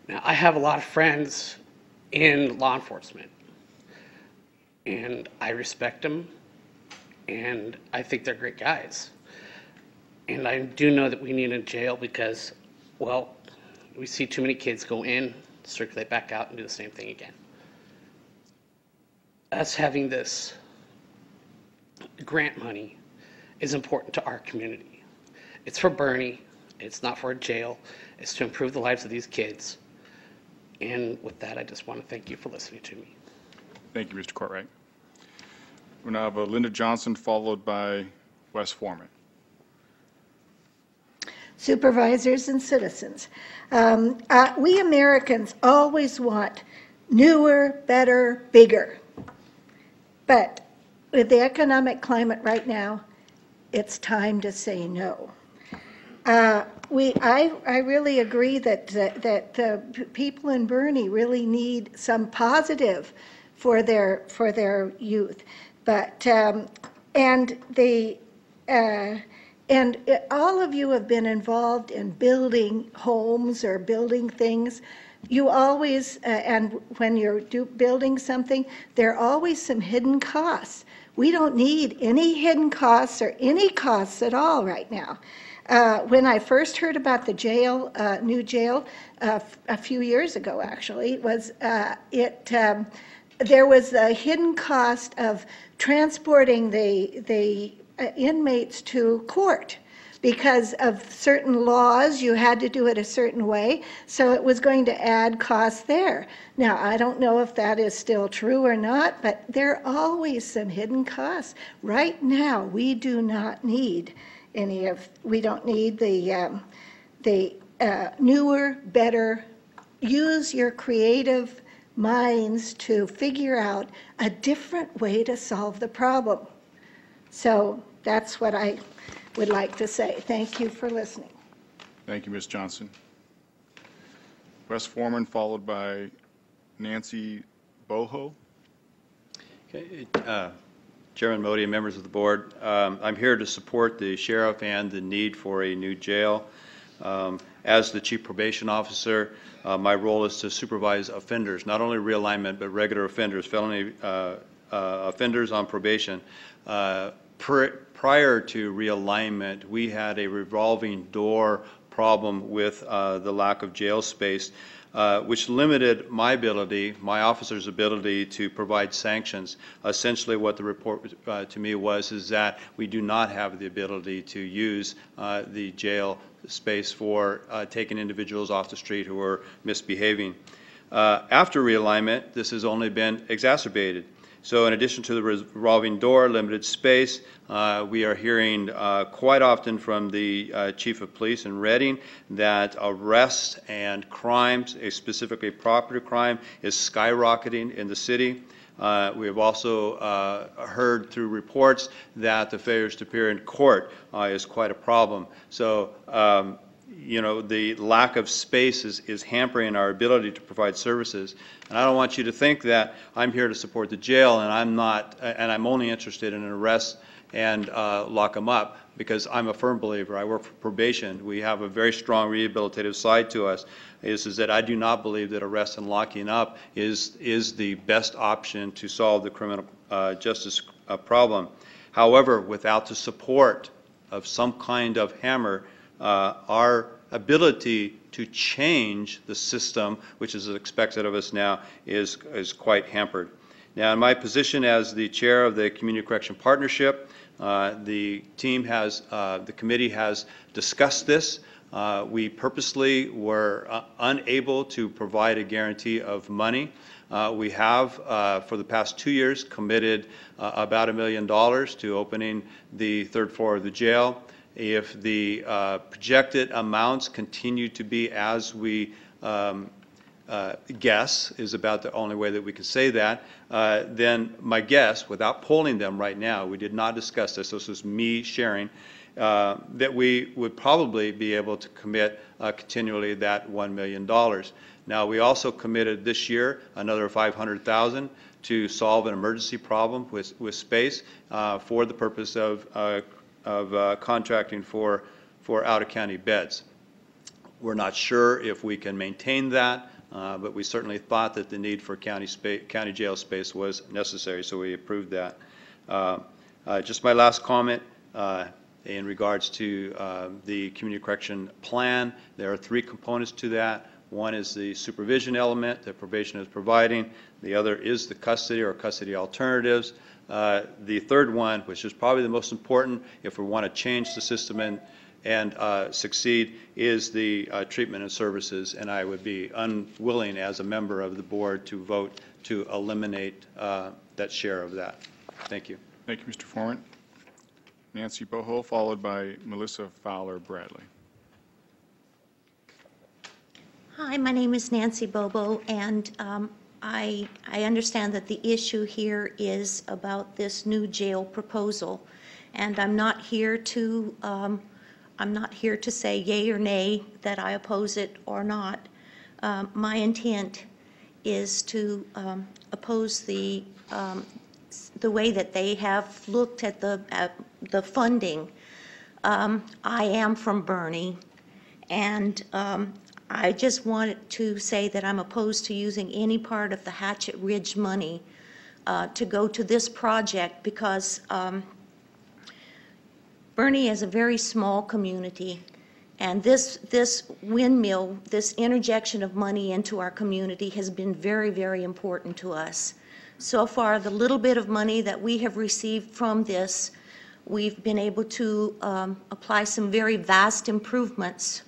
Now, I have a lot of friends in law enforcement, and I respect them, and I think they're great guys. And I do know that we need a jail because, well, we see too many kids go in, circulate back out, and do the same thing again. Us having this grant money is important to our community. It's for Bernie. It's not for a jail. It's to improve the lives of these kids. And with that, I just want to thank you for listening to me. Thank you, Mr. Courtright. We'll now have Linda Johnson, followed by Wes Foreman. Supervisors and citizens. We Americans always want newer, better, bigger. But with the economic climate right now, it's time to say no. I really agree that the people in Bernie really need some positive for their youth, but and all of you have been involved in building homes or building things. You always, and when you're building something, there are always some hidden costs. We don't need any hidden costs or any costs at all right now. When I first heard about the jail, new jail, a few years ago actually, there was a hidden cost of transporting the inmates to court. Because of certain laws, you had to do it a certain way, so it was going to add costs there. Now, I don't know if that is still true or not, but there are always some hidden costs. Right now, we do not need we don't need the newer, better, use your creative minds to figure out a different way to solve the problem. So that's what I would like to say. Thank you for listening. Thank you, Ms. Johnson. Wes Foreman, followed by Nancy Boho. Okay. Chairman Modi and members of the board, I'm here to support the sheriff and the need for a new jail. As the chief probation officer, my role is to supervise offenders, not only realignment, but regular offenders, felony offenders on probation. Prior to realignment, we had a revolving door problem with the lack of jail space, which limited my officer's ability to provide sanctions. Essentially what the report to me is that we do not have the ability to use the jail space for taking individuals off the street who are misbehaving. After realignment, this has only been exacerbated. So in addition to the revolving door, limited space, we are hearing quite often from the chief of police in Reading that arrests and crimes, specifically property crime, is skyrocketing in the city. We have also heard through reports that the failures to appear in court is quite a problem. So you know, the lack of space is hampering our ability to provide services. And I don't want you to think that I'm here to support the jail and I'm only interested in an arrest and lock them up, because I'm a firm believer. I work for probation. We have a very strong rehabilitative side to us. Is that I do not believe that arrest and locking up is the best option to solve the criminal justice problem. However, without the support of some kind of hammer, our ability to change the system, which is expected of us now, is quite hampered. Now, in my position as the chair of the Community Correction Partnership, the committee has discussed this. We purposely were unable to provide a guarantee of money. We have, for the past 2 years, committed about $1 million to opening the third floor of the jail. If the projected amounts continue to be as we guess, is about the only way that we can say that, then my guess, without polling them right now, we did not discuss this is me sharing, that we would probably be able to commit continually that $1 million. Now, we also committed this year another $500,000 to solve an emergency problem with space for the purpose of contracting for out-of-county beds. We're not sure if we can maintain that, but we certainly thought that the need for county jail space was necessary, so we approved that. Just my last comment in regards to the community correction plan. There are 3 components to that. One is the supervision element that probation is providing. The other is the custody or custody alternatives. The third one, which is probably the most important if we want to change the system and succeed, is the treatment and services, and I would be unwilling as a member of the board to vote to eliminate that share of that. Thank you. Thank you, Mr. Foreman. Nancy Boho, followed by Melissa Fowler-Bradley. Hi, my name is Nancy Bobo, and I understand that the issue here is about this new jail proposal, and I'm not here to say yay or nay that I oppose it or not. My intent is to oppose the way that they have looked at the funding. I am from Bernie, and I just wanted to say that I'm opposed to using any part of the Hatchet Ridge money to go to this project because Bernie is a very small community, and this windmill, this interjection of money into our community has been very, very important to us. So far, the little bit of money that we have received from this, we've been able to apply some very vast improvements.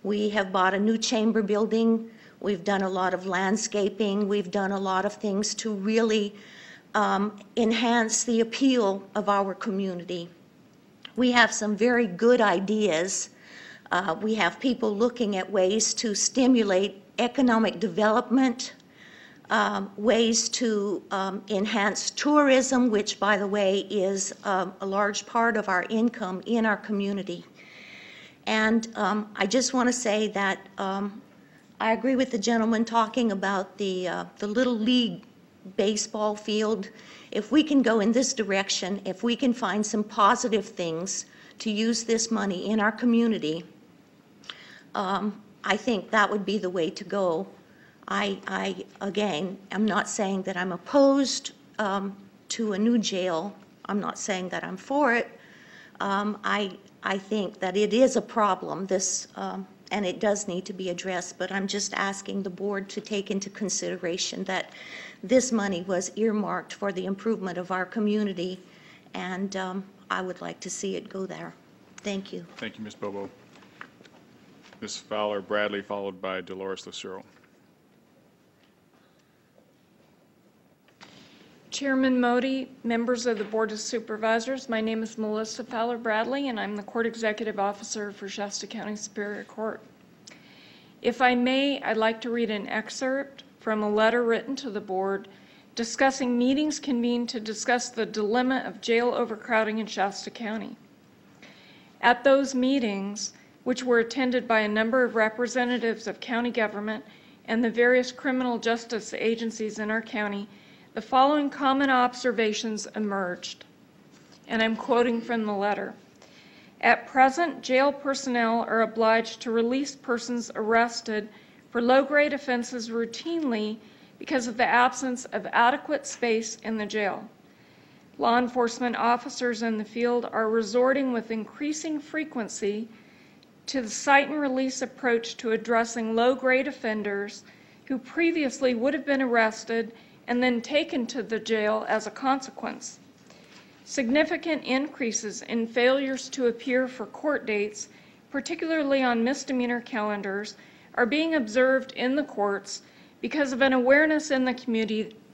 We have bought a new chamber building. We've done a lot of landscaping. We've done a lot of things to really enhance the appeal of our community. We have some very good ideas. We have people looking at ways to stimulate economic development, ways to enhance tourism, which, by the way, is a large part of our income in our community. And I just want to say that I agree with the gentleman talking about the Little League baseball field. If we can go in this direction, if we can find some positive things to use this money in our community, I think that would be the way to go. I again, am not saying that I'm opposed to a new jail. I'm not saying that I'm for it. I think that it is a problem, and it does need to be addressed, but I'm just asking the board to take into consideration that this money was earmarked for the improvement of our community, and I would like to see it go there. Thank you. Thank you, Ms. Bobo. Ms. Fowler-Bradley, followed by Dolores Lucero. Chairman Modi, members of the Board of Supervisors, my name is Melissa Fowler-Bradley, and I'm the Court Executive Officer for Shasta County Superior Court. If I may, I'd like to read an excerpt from a letter written to the Board discussing meetings convened to discuss the dilemma of jail overcrowding in Shasta County. At those meetings, which were attended by a number of representatives of county government and the various criminal justice agencies in our county, the following common observations emerged, and I'm quoting from the letter. At present, jail personnel are obliged to release persons arrested for low-grade offenses routinely because of the absence of adequate space in the jail. Law enforcement officers in the field are resorting with increasing frequency to the cite and release approach to addressing low-grade offenders who previously would have been arrested and then taken to the jail as a consequence. Significant increases in failures to appear for court dates, particularly on misdemeanor calendars, are being observed in the courts Because of an awareness in the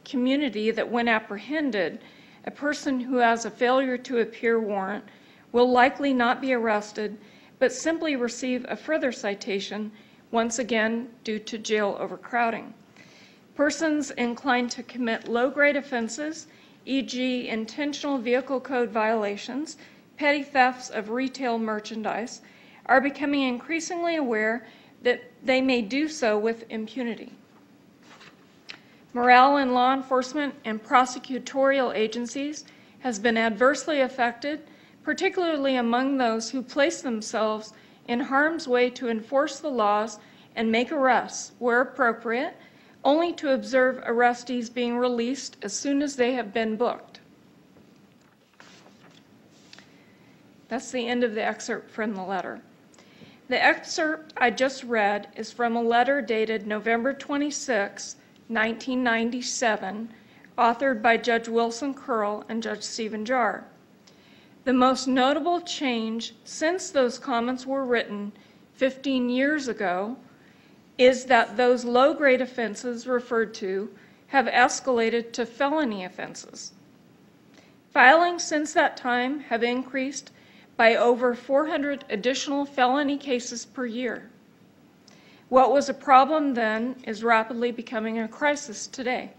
community that when apprehended, a person who has a failure to appear warrant will likely not be arrested, but simply receive a further citation, once again due to jail overcrowding. Persons inclined to commit low-grade offenses, e.g. intentional vehicle code violations, petty thefts of retail merchandise, are becoming increasingly aware that they may do so with impunity. Morale in law enforcement and prosecutorial agencies has been adversely affected, particularly among those who place themselves in harm's way to enforce the laws and make arrests where appropriate, only to observe arrestees being released as soon as they have been booked. That's the end of the excerpt from the letter. The excerpt I just read is from a letter dated November 26, 1997, authored by Judge Wilson Curl and Judge Stephen Jarr. The most notable change since those comments were written 15 years ago is that those low-grade offenses referred to have escalated to felony offenses. Filings since that time have increased by over 400 additional felony cases per year. What was a problem then is rapidly becoming a crisis today.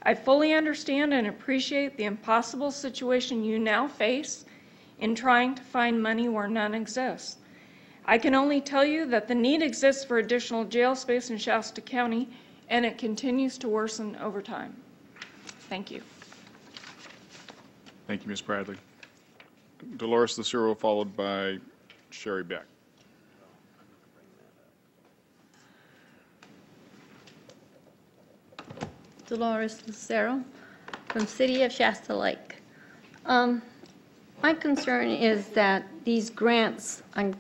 I fully understand and appreciate the impossible situation you now face in trying to find money where none exists. I can only tell you that the need exists for additional jail space in Shasta County, and it continues to worsen over time. Thank you. Thank you, Ms. Bradley. Dolores Lucero, followed by Sherry Beck. Dolores Lucero from City of Shasta Lake. My concern is that these grants, I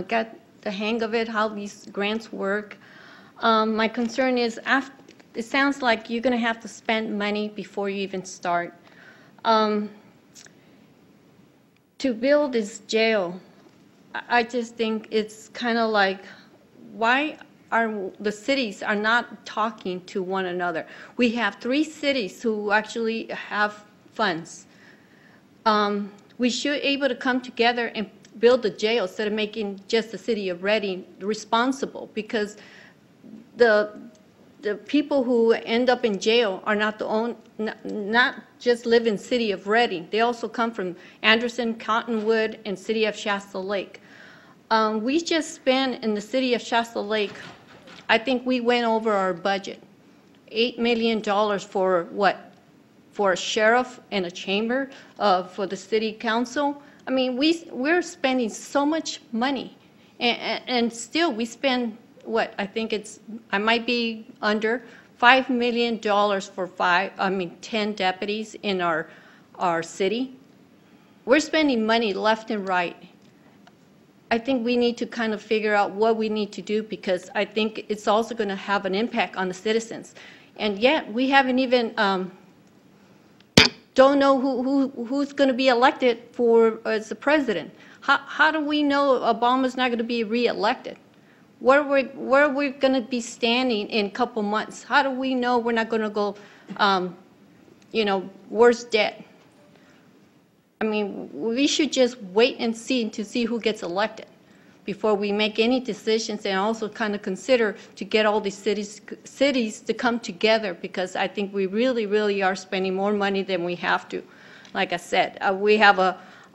got the hang of it, how these grants work. My concern is, it sounds like you're going to have to spend money before you even start. To build this jail, I just think it's kind of like, why are the cities are not talking to one another? We have 3 cities who actually have funds. We should be able to come together and build the jail instead of making just the city of Reading responsible, because the people who end up in jail are not not just live in city of Reading. They also come from Anderson, Cottonwood, and city of Shasta Lake. We just spent in the city of Shasta Lake, I think we went over our budget. $8 million for what? For a sheriff and a chamber for the city council. I mean, we're spending so much money, and still we spend what? I think I might be under $5 million for 10 deputies in our city. We're spending money left and right. I think we need to kind of figure out what we need to do, because I think it's also going to have an impact on the citizens. And yet we haven't even don't know who's going to be elected as the president. How do we know Obama's not going to be reelected? Where are we going to be standing in a couple months? How do we know we're not going to go, worse debt? I mean, we should just wait and see to see who gets elected before we make any decisions, and also kind of consider to get all these cities to come together, because I think we really, really are spending more money than we have to. Like I said, we have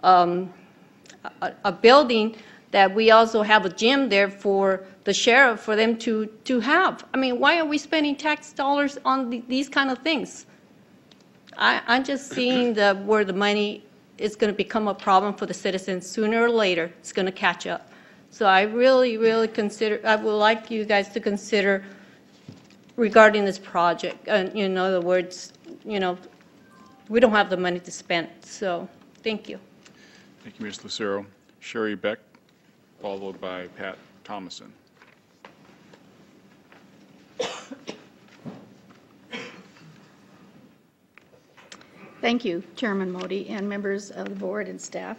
a building that we also have a gym there for the sheriff, for them to have. I mean, why are we spending tax dollars on these kind of things? I'm just seeing where the money is going to become a problem for the citizens. Sooner or later, it's going to catch up. So I really, really I would like you guys to consider regarding this project. In other words, we don't have the money to spend. So thank you. Thank you, Ms. Lucero. Sherry Beck, followed by Pat Thomason. Thank you, Chairman Modi and members of the board and staff.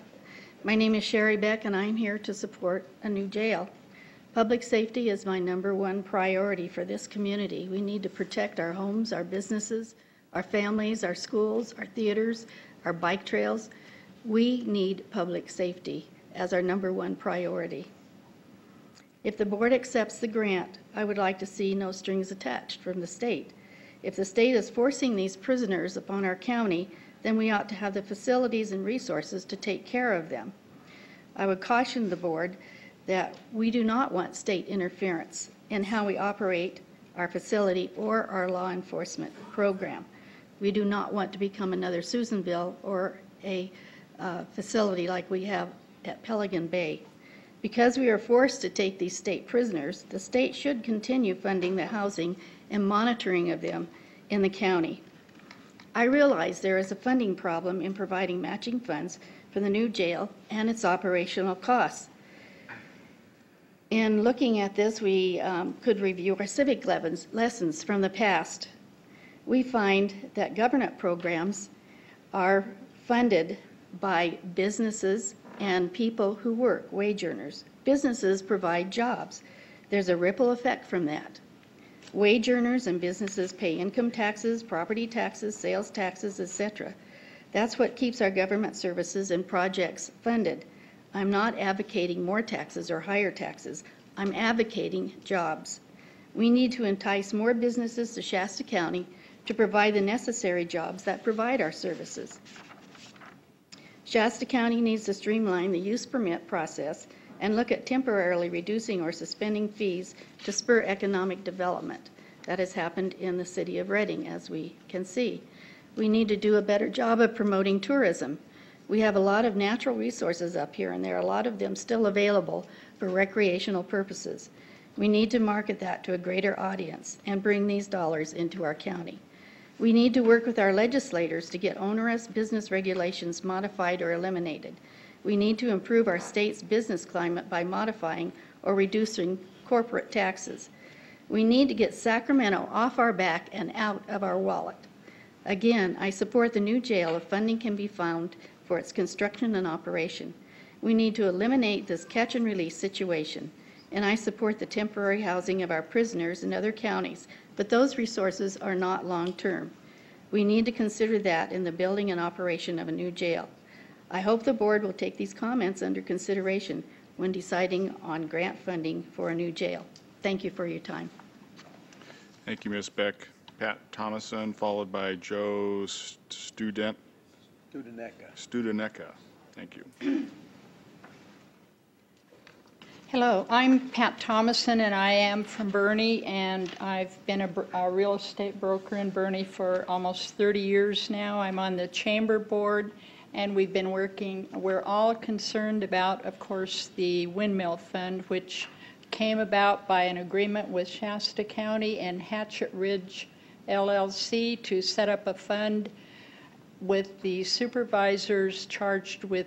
My name is Sherry Beck, and I'm here to support a new jail. Public safety is my #1 priority for this community. We need to protect our homes, our businesses, our families, our schools, our theaters, our bike trails. We need public safety as our #1 priority. If the board accepts the grant, I would like to see no strings attached from the state. If the state is forcing these prisoners upon our county, then we ought to have the facilities and resources to take care of them. I would caution the board that we do not want state interference in how we operate our facility or our law enforcement program. We do not want to become another Susanville or a facility like we have at Pelican Bay. Because we are forced to take these state prisoners, the state should continue funding the housing and monitoring of them in the county. I realize there is a funding problem in providing matching funds for the new jail and its operational costs. In looking at this, we could review our civic lessons from the past. We find that government programs are funded by businesses and people who work, wage earners. Businesses provide jobs. There's a ripple effect from that. Wage earners and businesses pay income taxes, property taxes, sales taxes, etc. That's what keeps our government services and projects funded. I'm not advocating more taxes or higher taxes. I'm advocating jobs. We need to entice more businesses to Shasta County to provide the necessary jobs that provide our services. Shasta County needs to streamline the use permit process and look at temporarily reducing or suspending fees to spur economic development. That has happened in the city of Reading, as we can see. We need to do a better job of promoting tourism. We have a lot of natural resources up here, and there are a lot of them still available for recreational purposes. We need to market that to a greater audience and bring these dollars into our county. We need to work with our legislators to get onerous business regulations modified or eliminated. We need to improve our state's business climate by modifying or reducing corporate taxes. We need to get Sacramento off our back and out of our wallet. Again, I support the new jail if funding can be found for its construction and operation. We need to eliminate this catch and release situation, and I support the temporary housing of our prisoners in other counties, but those resources are not long-term. We need to consider that in the building and operation of a new jail. I hope the board will take these comments under consideration when deciding on grant funding for a new jail. Thank you for your time. Thank you, Ms. Beck. Pat Thomason, followed by Joe Studeneka. Thank you. Hello, I'm Pat Thomason, and I am from Bernie, and I've been a real estate broker in Bernie for almost 30 years now. I'm on the chamber board, and we've been working, we're all concerned about, of course, the windmill fund, which came about by an agreement with Shasta County and Hatchet Ridge LLC to set up a fund with the supervisors charged with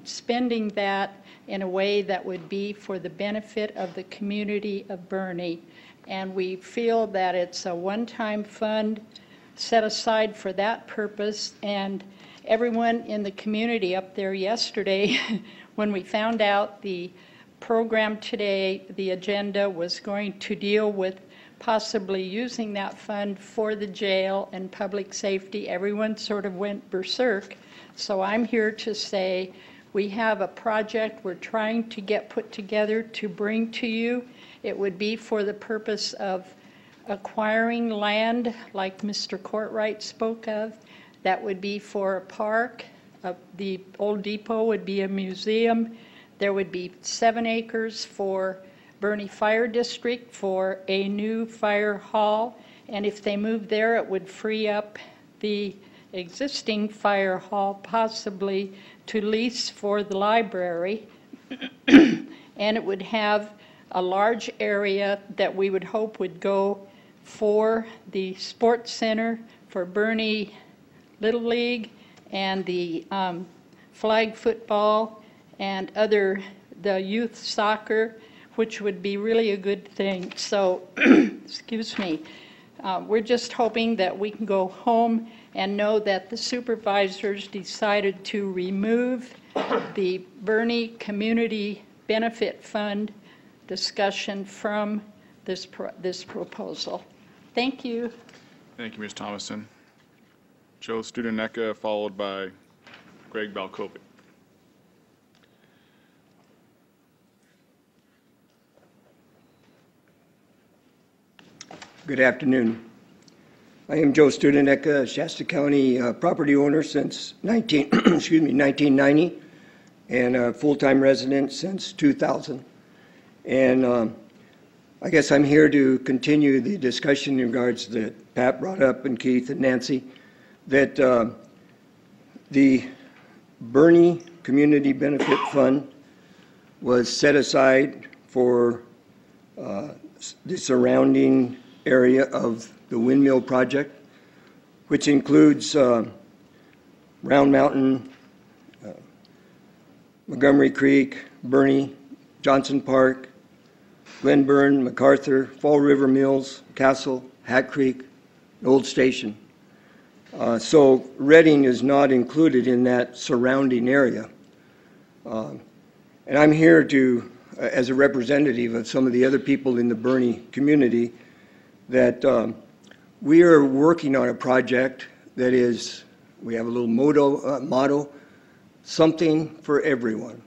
spending that in a way that would be for the benefit of the community of Bernie. And we feel that it's a one-time fund set aside for that purpose. And everyone in the community up there yesterday, when we found out the program today, the agenda was going to deal with possibly using that fund for the jail and public safety, everyone sort of went berserk. So I'm here to say we have a project we're trying to get put together to bring to you. It would be for the purpose of acquiring land like Mr. Courtwright spoke of. That would be for a park. The old depot would be a museum. There would be 7 acres for Bernie Fire District for a new fire hall. And if they move there, it would free up the existing fire hall possibly to lease for the library. And it would have a large area that we would hope would go for the sports center, for Bernie Little League, and the flag football, and the youth soccer, which would be really a good thing. So, excuse me, we're just hoping that we can go home and know that the supervisors decided to remove the Bernie Community Benefit Fund discussion from this proposal. Thank you. Thank you, Ms. Thomason. Joe Studenecka, followed by Greg Balkovic. Good afternoon. I am Joe Studenecka, Shasta County property owner since 1990, and a full-time resident since 2000. And I guess I'm here to continue the discussion in regards that Pat brought up, and Keith and Nancy, that the Bernie Community Benefit Fund was set aside for the surrounding area of the windmill project, which includes Round Mountain, Montgomery Creek, Bernie, Johnson Park, Glenburn, MacArthur, Fall River Mills, Castle, Hat Creek, Old Station. So Redding is not included in that surrounding area. And I'm here to, as a representative of some of the other people in the Bernie community, that we are working on a project that is, we have a little motto, something for everyone.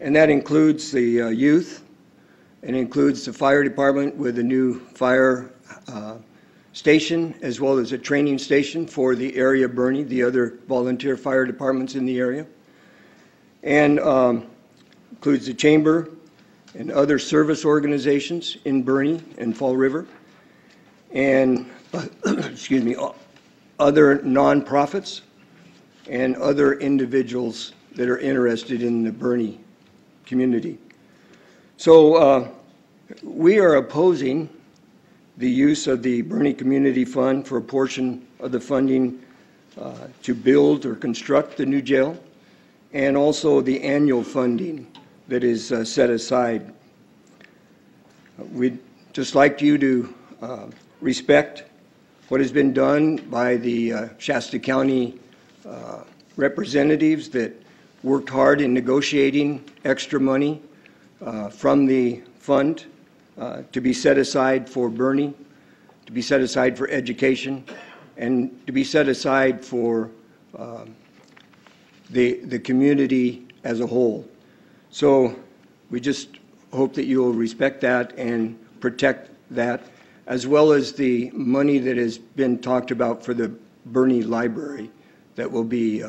And that includes the youth, and includes the fire department with a new fire station, as well as a training station for the area of Bernie, the other volunteer fire departments in the area. And includes the chamber and other service organizations in Bernie and Fall River. And, excuse me, other nonprofits and other individuals that are interested in the Bernie community. So we are opposing the use of the Bernie Community Fund for a portion of the funding to build or construct the new jail, and also the annual funding that is set aside. We'd just like you to respect what has been done by the Shasta County representatives that worked hard in negotiating extra money from the fund to be set aside for Bernie, to be set aside for education, and to be set aside for the community as a whole. So we just hope that you will respect that and protect that, as well as the money that has been talked about for the Bernie Library that will be,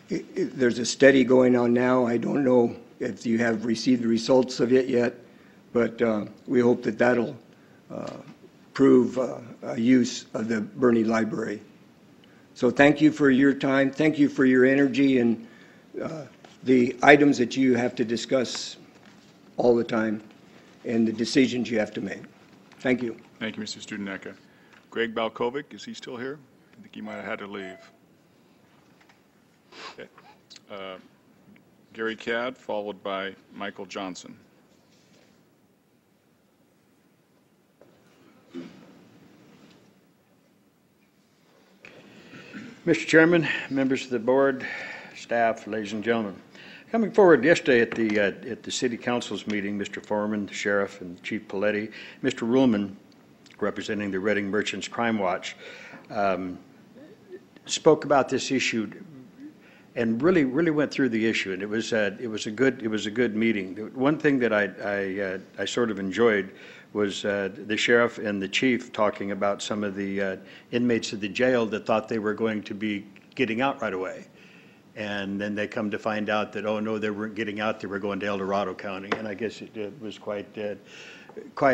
there's a study going on now. I don't know if you have received the results of it yet, but we hope that that'll prove a use of the Bernie Library. So thank you for your time. Thank you for your energy and the items that you have to discuss all the time and the decisions you have to make. Thank you. Thank you, Mr. Studenecka. Greg Balkovic, is he still here? I think he might have had to leave. Okay. Gary Cadd, followed by Michael Johnson. Mr. Chairman, members of the board, staff, ladies and gentlemen. Coming forward yesterday at the City Council's meeting, Mr. Foreman, the Sheriff, and Chief Paletti, Mr. Ruhlman, representing the Reading Merchants Crime Watch, spoke about this issue and really went through the issue, and it was a good meeting. One thing that I sort of enjoyed was the sheriff and the chief talking about some of the inmates of the jail that thought they were going to be getting out right away. And then they come to find out that, oh, no, they weren't getting out, they were going to El Dorado County. And I guess it was quite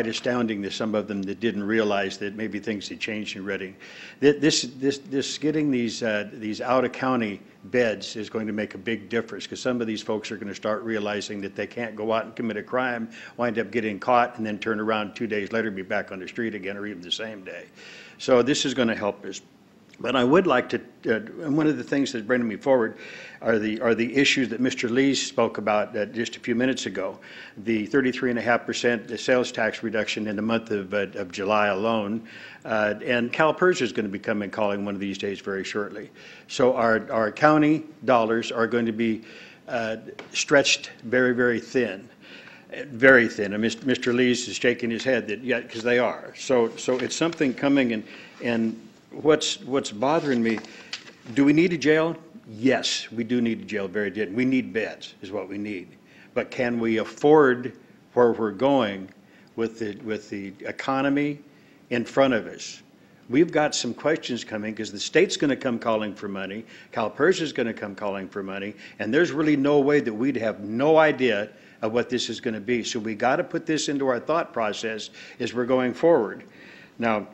astounding to some of them that didn't realize that maybe things had changed in Reading. This getting these out-of-county beds is going to make a big difference, because some of these folks are going to start realizing that they can't go out and commit a crime, wind up getting caught, and then turn around 2 days later, be back on the street again, or even the same day. So this is going to help us. But I would like to, and one of the things that's bringing me forward are the issues that Mr. Lee spoke about just a few minutes ago. The 33.5% sales tax reduction in the month of July alone, and CalPERS is going to be coming calling one of these days very shortly. So our county dollars are going to be stretched very, very thin. Very thin. And Mr. Lees is shaking his head that, yeah, because they are. So it's something coming, and what's bothering me, do we need a jail? Yes, we do need a jail, very good. We need beds is what we need. But can we afford where we're going with the economy in front of us? We've got some questions coming because the state's going to come calling for money, CalPERS is going to come calling for money, and there's really no way that we'd have no idea of what this is going to be. So we got to put this into our thought process as we're going forward. Now,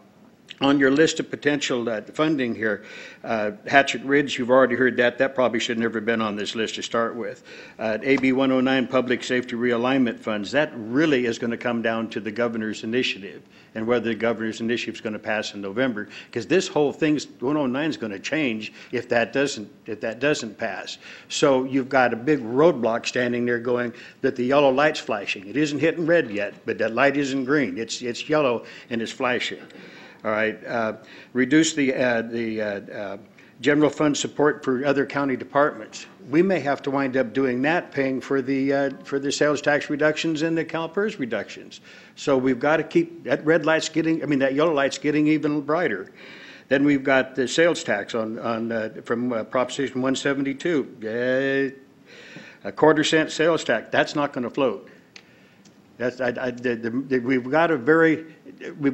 on your list of potential funding here, Hatchet Ridge, you've already heard that. That probably should have never been on this list to start with. AB 109, Public Safety Realignment Funds, that really is going to come down to the governor's initiative and whether the governor's initiative is going to pass in November, because this whole thing, 109 is going to change if that doesn't pass. So you've got a big roadblock standing there going that the yellow light's flashing. It isn't hitting red yet, but that light isn't green. It's yellow and it's flashing. All right, reduce the general fund support for other county departments. We may have to wind up doing that, paying for the sales tax reductions and the CalPERS reductions. So we've got to keep that red light's that yellow light's getting even brighter. Then we've got the sales tax from Proposition 172. A quarter-cent sales tax. That's not going to float. We've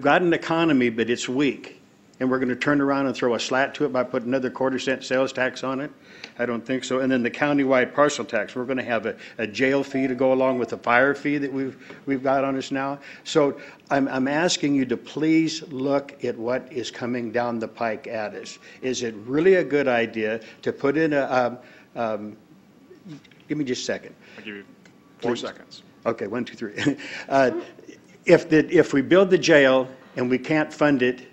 got an economy, but it's weak, and we're going to turn around and throw a slat to it by putting another quarter-cent sales tax on it? I don't think so. And then the countywide parcel tax, we're going to have a jail fee to go along with the fire fee that we've got on us now. So I'm asking you to please look at what is coming down the pike at us. Is it really a good idea to put in give me just a second. I'll give you 4 seconds. Okay, 1, 2, 3. If we build the jail and we can't fund it,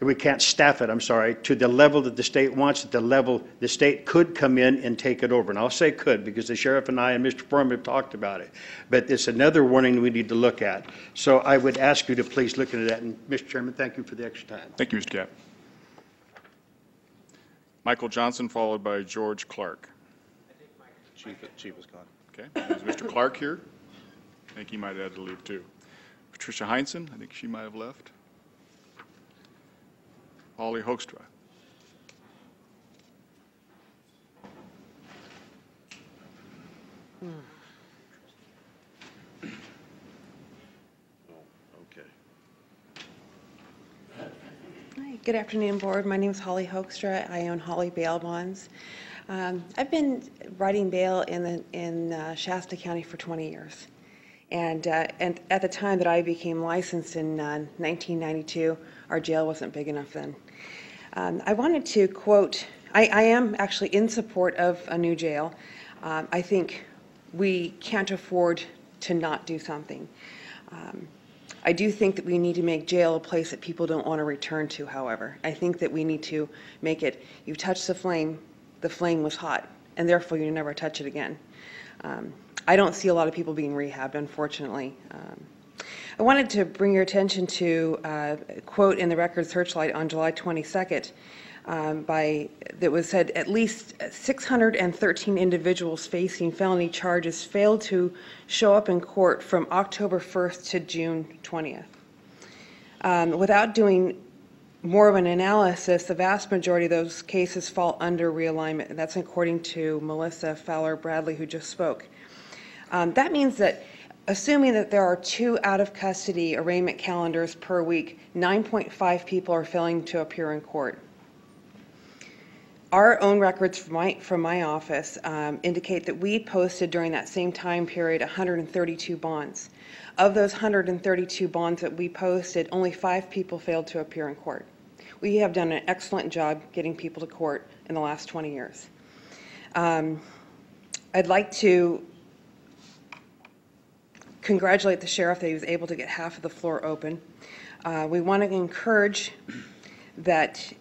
we can't staff it, I'm sorry, to the level that the state wants, at the level the state could come in and take it over. And I'll say could because the sheriff and I and Mr. Foreman have talked about it. But it's another warning we need to look at. So I would ask you to please look into that. And Mr. Chairman, thank you for the extra time. Thank you, Mr. Cap. Michael Johnson, followed by George Clark. Chief is gone. Okay. Is Mr. Clark here? I think he might have had to leave too. Patricia Heinzen, I think she might have left. Holly Hoekstra. Okay. Hi, good afternoon, Board. My name is Holly Hoekstra. I own Holly Bail Bonds. I've been writing bail in Shasta County for 20 years. And at the time that I became licensed in 1992, our jail wasn't big enough then. I wanted to quote, I am actually in support of a new jail. I think we can't afford to not do something. I do think that we need to make jail a place that people don't want to return to, however. I think that we need to make it, you touch the flame was hot, and therefore you never touch it again. I don't see a lot of people being rehabbed, unfortunately. I wanted to bring your attention to a quote in the Record Searchlight on July 22nd that was said at least 613 individuals facing felony charges failed to show up in court from October 1st to June 20th. Without doing more of an analysis, the vast majority of those cases fall under realignment, and that's according to Melissa Fowler-Bradley, who just spoke. That means that assuming that there are 2 out-of-custody arraignment calendars per week, 9.5 people are failing to appear in court. Our own records from my office indicate that we posted during that same time period 132 bonds. Of those 132 bonds that we posted, only 5 people failed to appear in court. We have done an excellent job getting people to court in the last 20 years. I'd like to congratulate the sheriff that he was able to get half of the floor open. We want to encourage that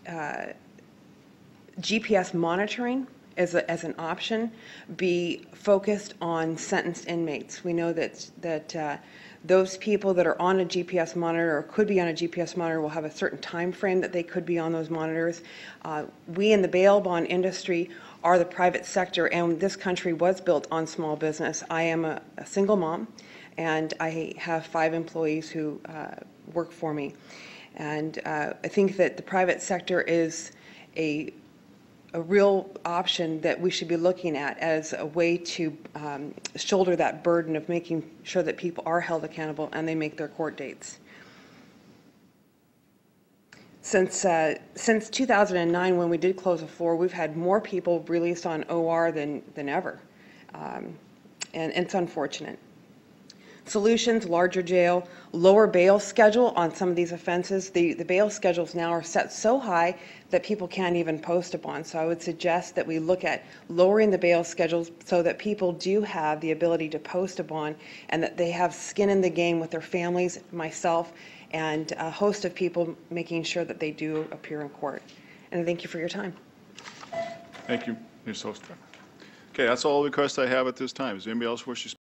GPS monitoring as an option be focused on sentenced inmates. We know that those people that are on a GPS monitor or could be on a GPS monitor will have a certain time frame that they could be on those monitors. We in the bail bond industry are the private sector, and this country was built on small business. I am a single mom, and I have 5 employees who work for me. And I think that the private sector is a real option that we should be looking at as a way to shoulder that burden of making sure that people are held accountable and they make their court dates. Since 2009, when we did close the floor, we've had more people released on OR than ever, and it's unfortunate. Solutions: larger jail, lower bail schedule on some of these offenses. The bail schedules now are set so high that people can't even post a bond. So I would suggest that we look at lowering the bail schedules so that people do have the ability to post a bond and that they have skin in the game with their families, myself, and a host of people making sure that they do appear in court. And thank you for your time. Thank you, Ms. Hostra. Okay, that's all the requests I have at this time. Does anybody else wish to speak?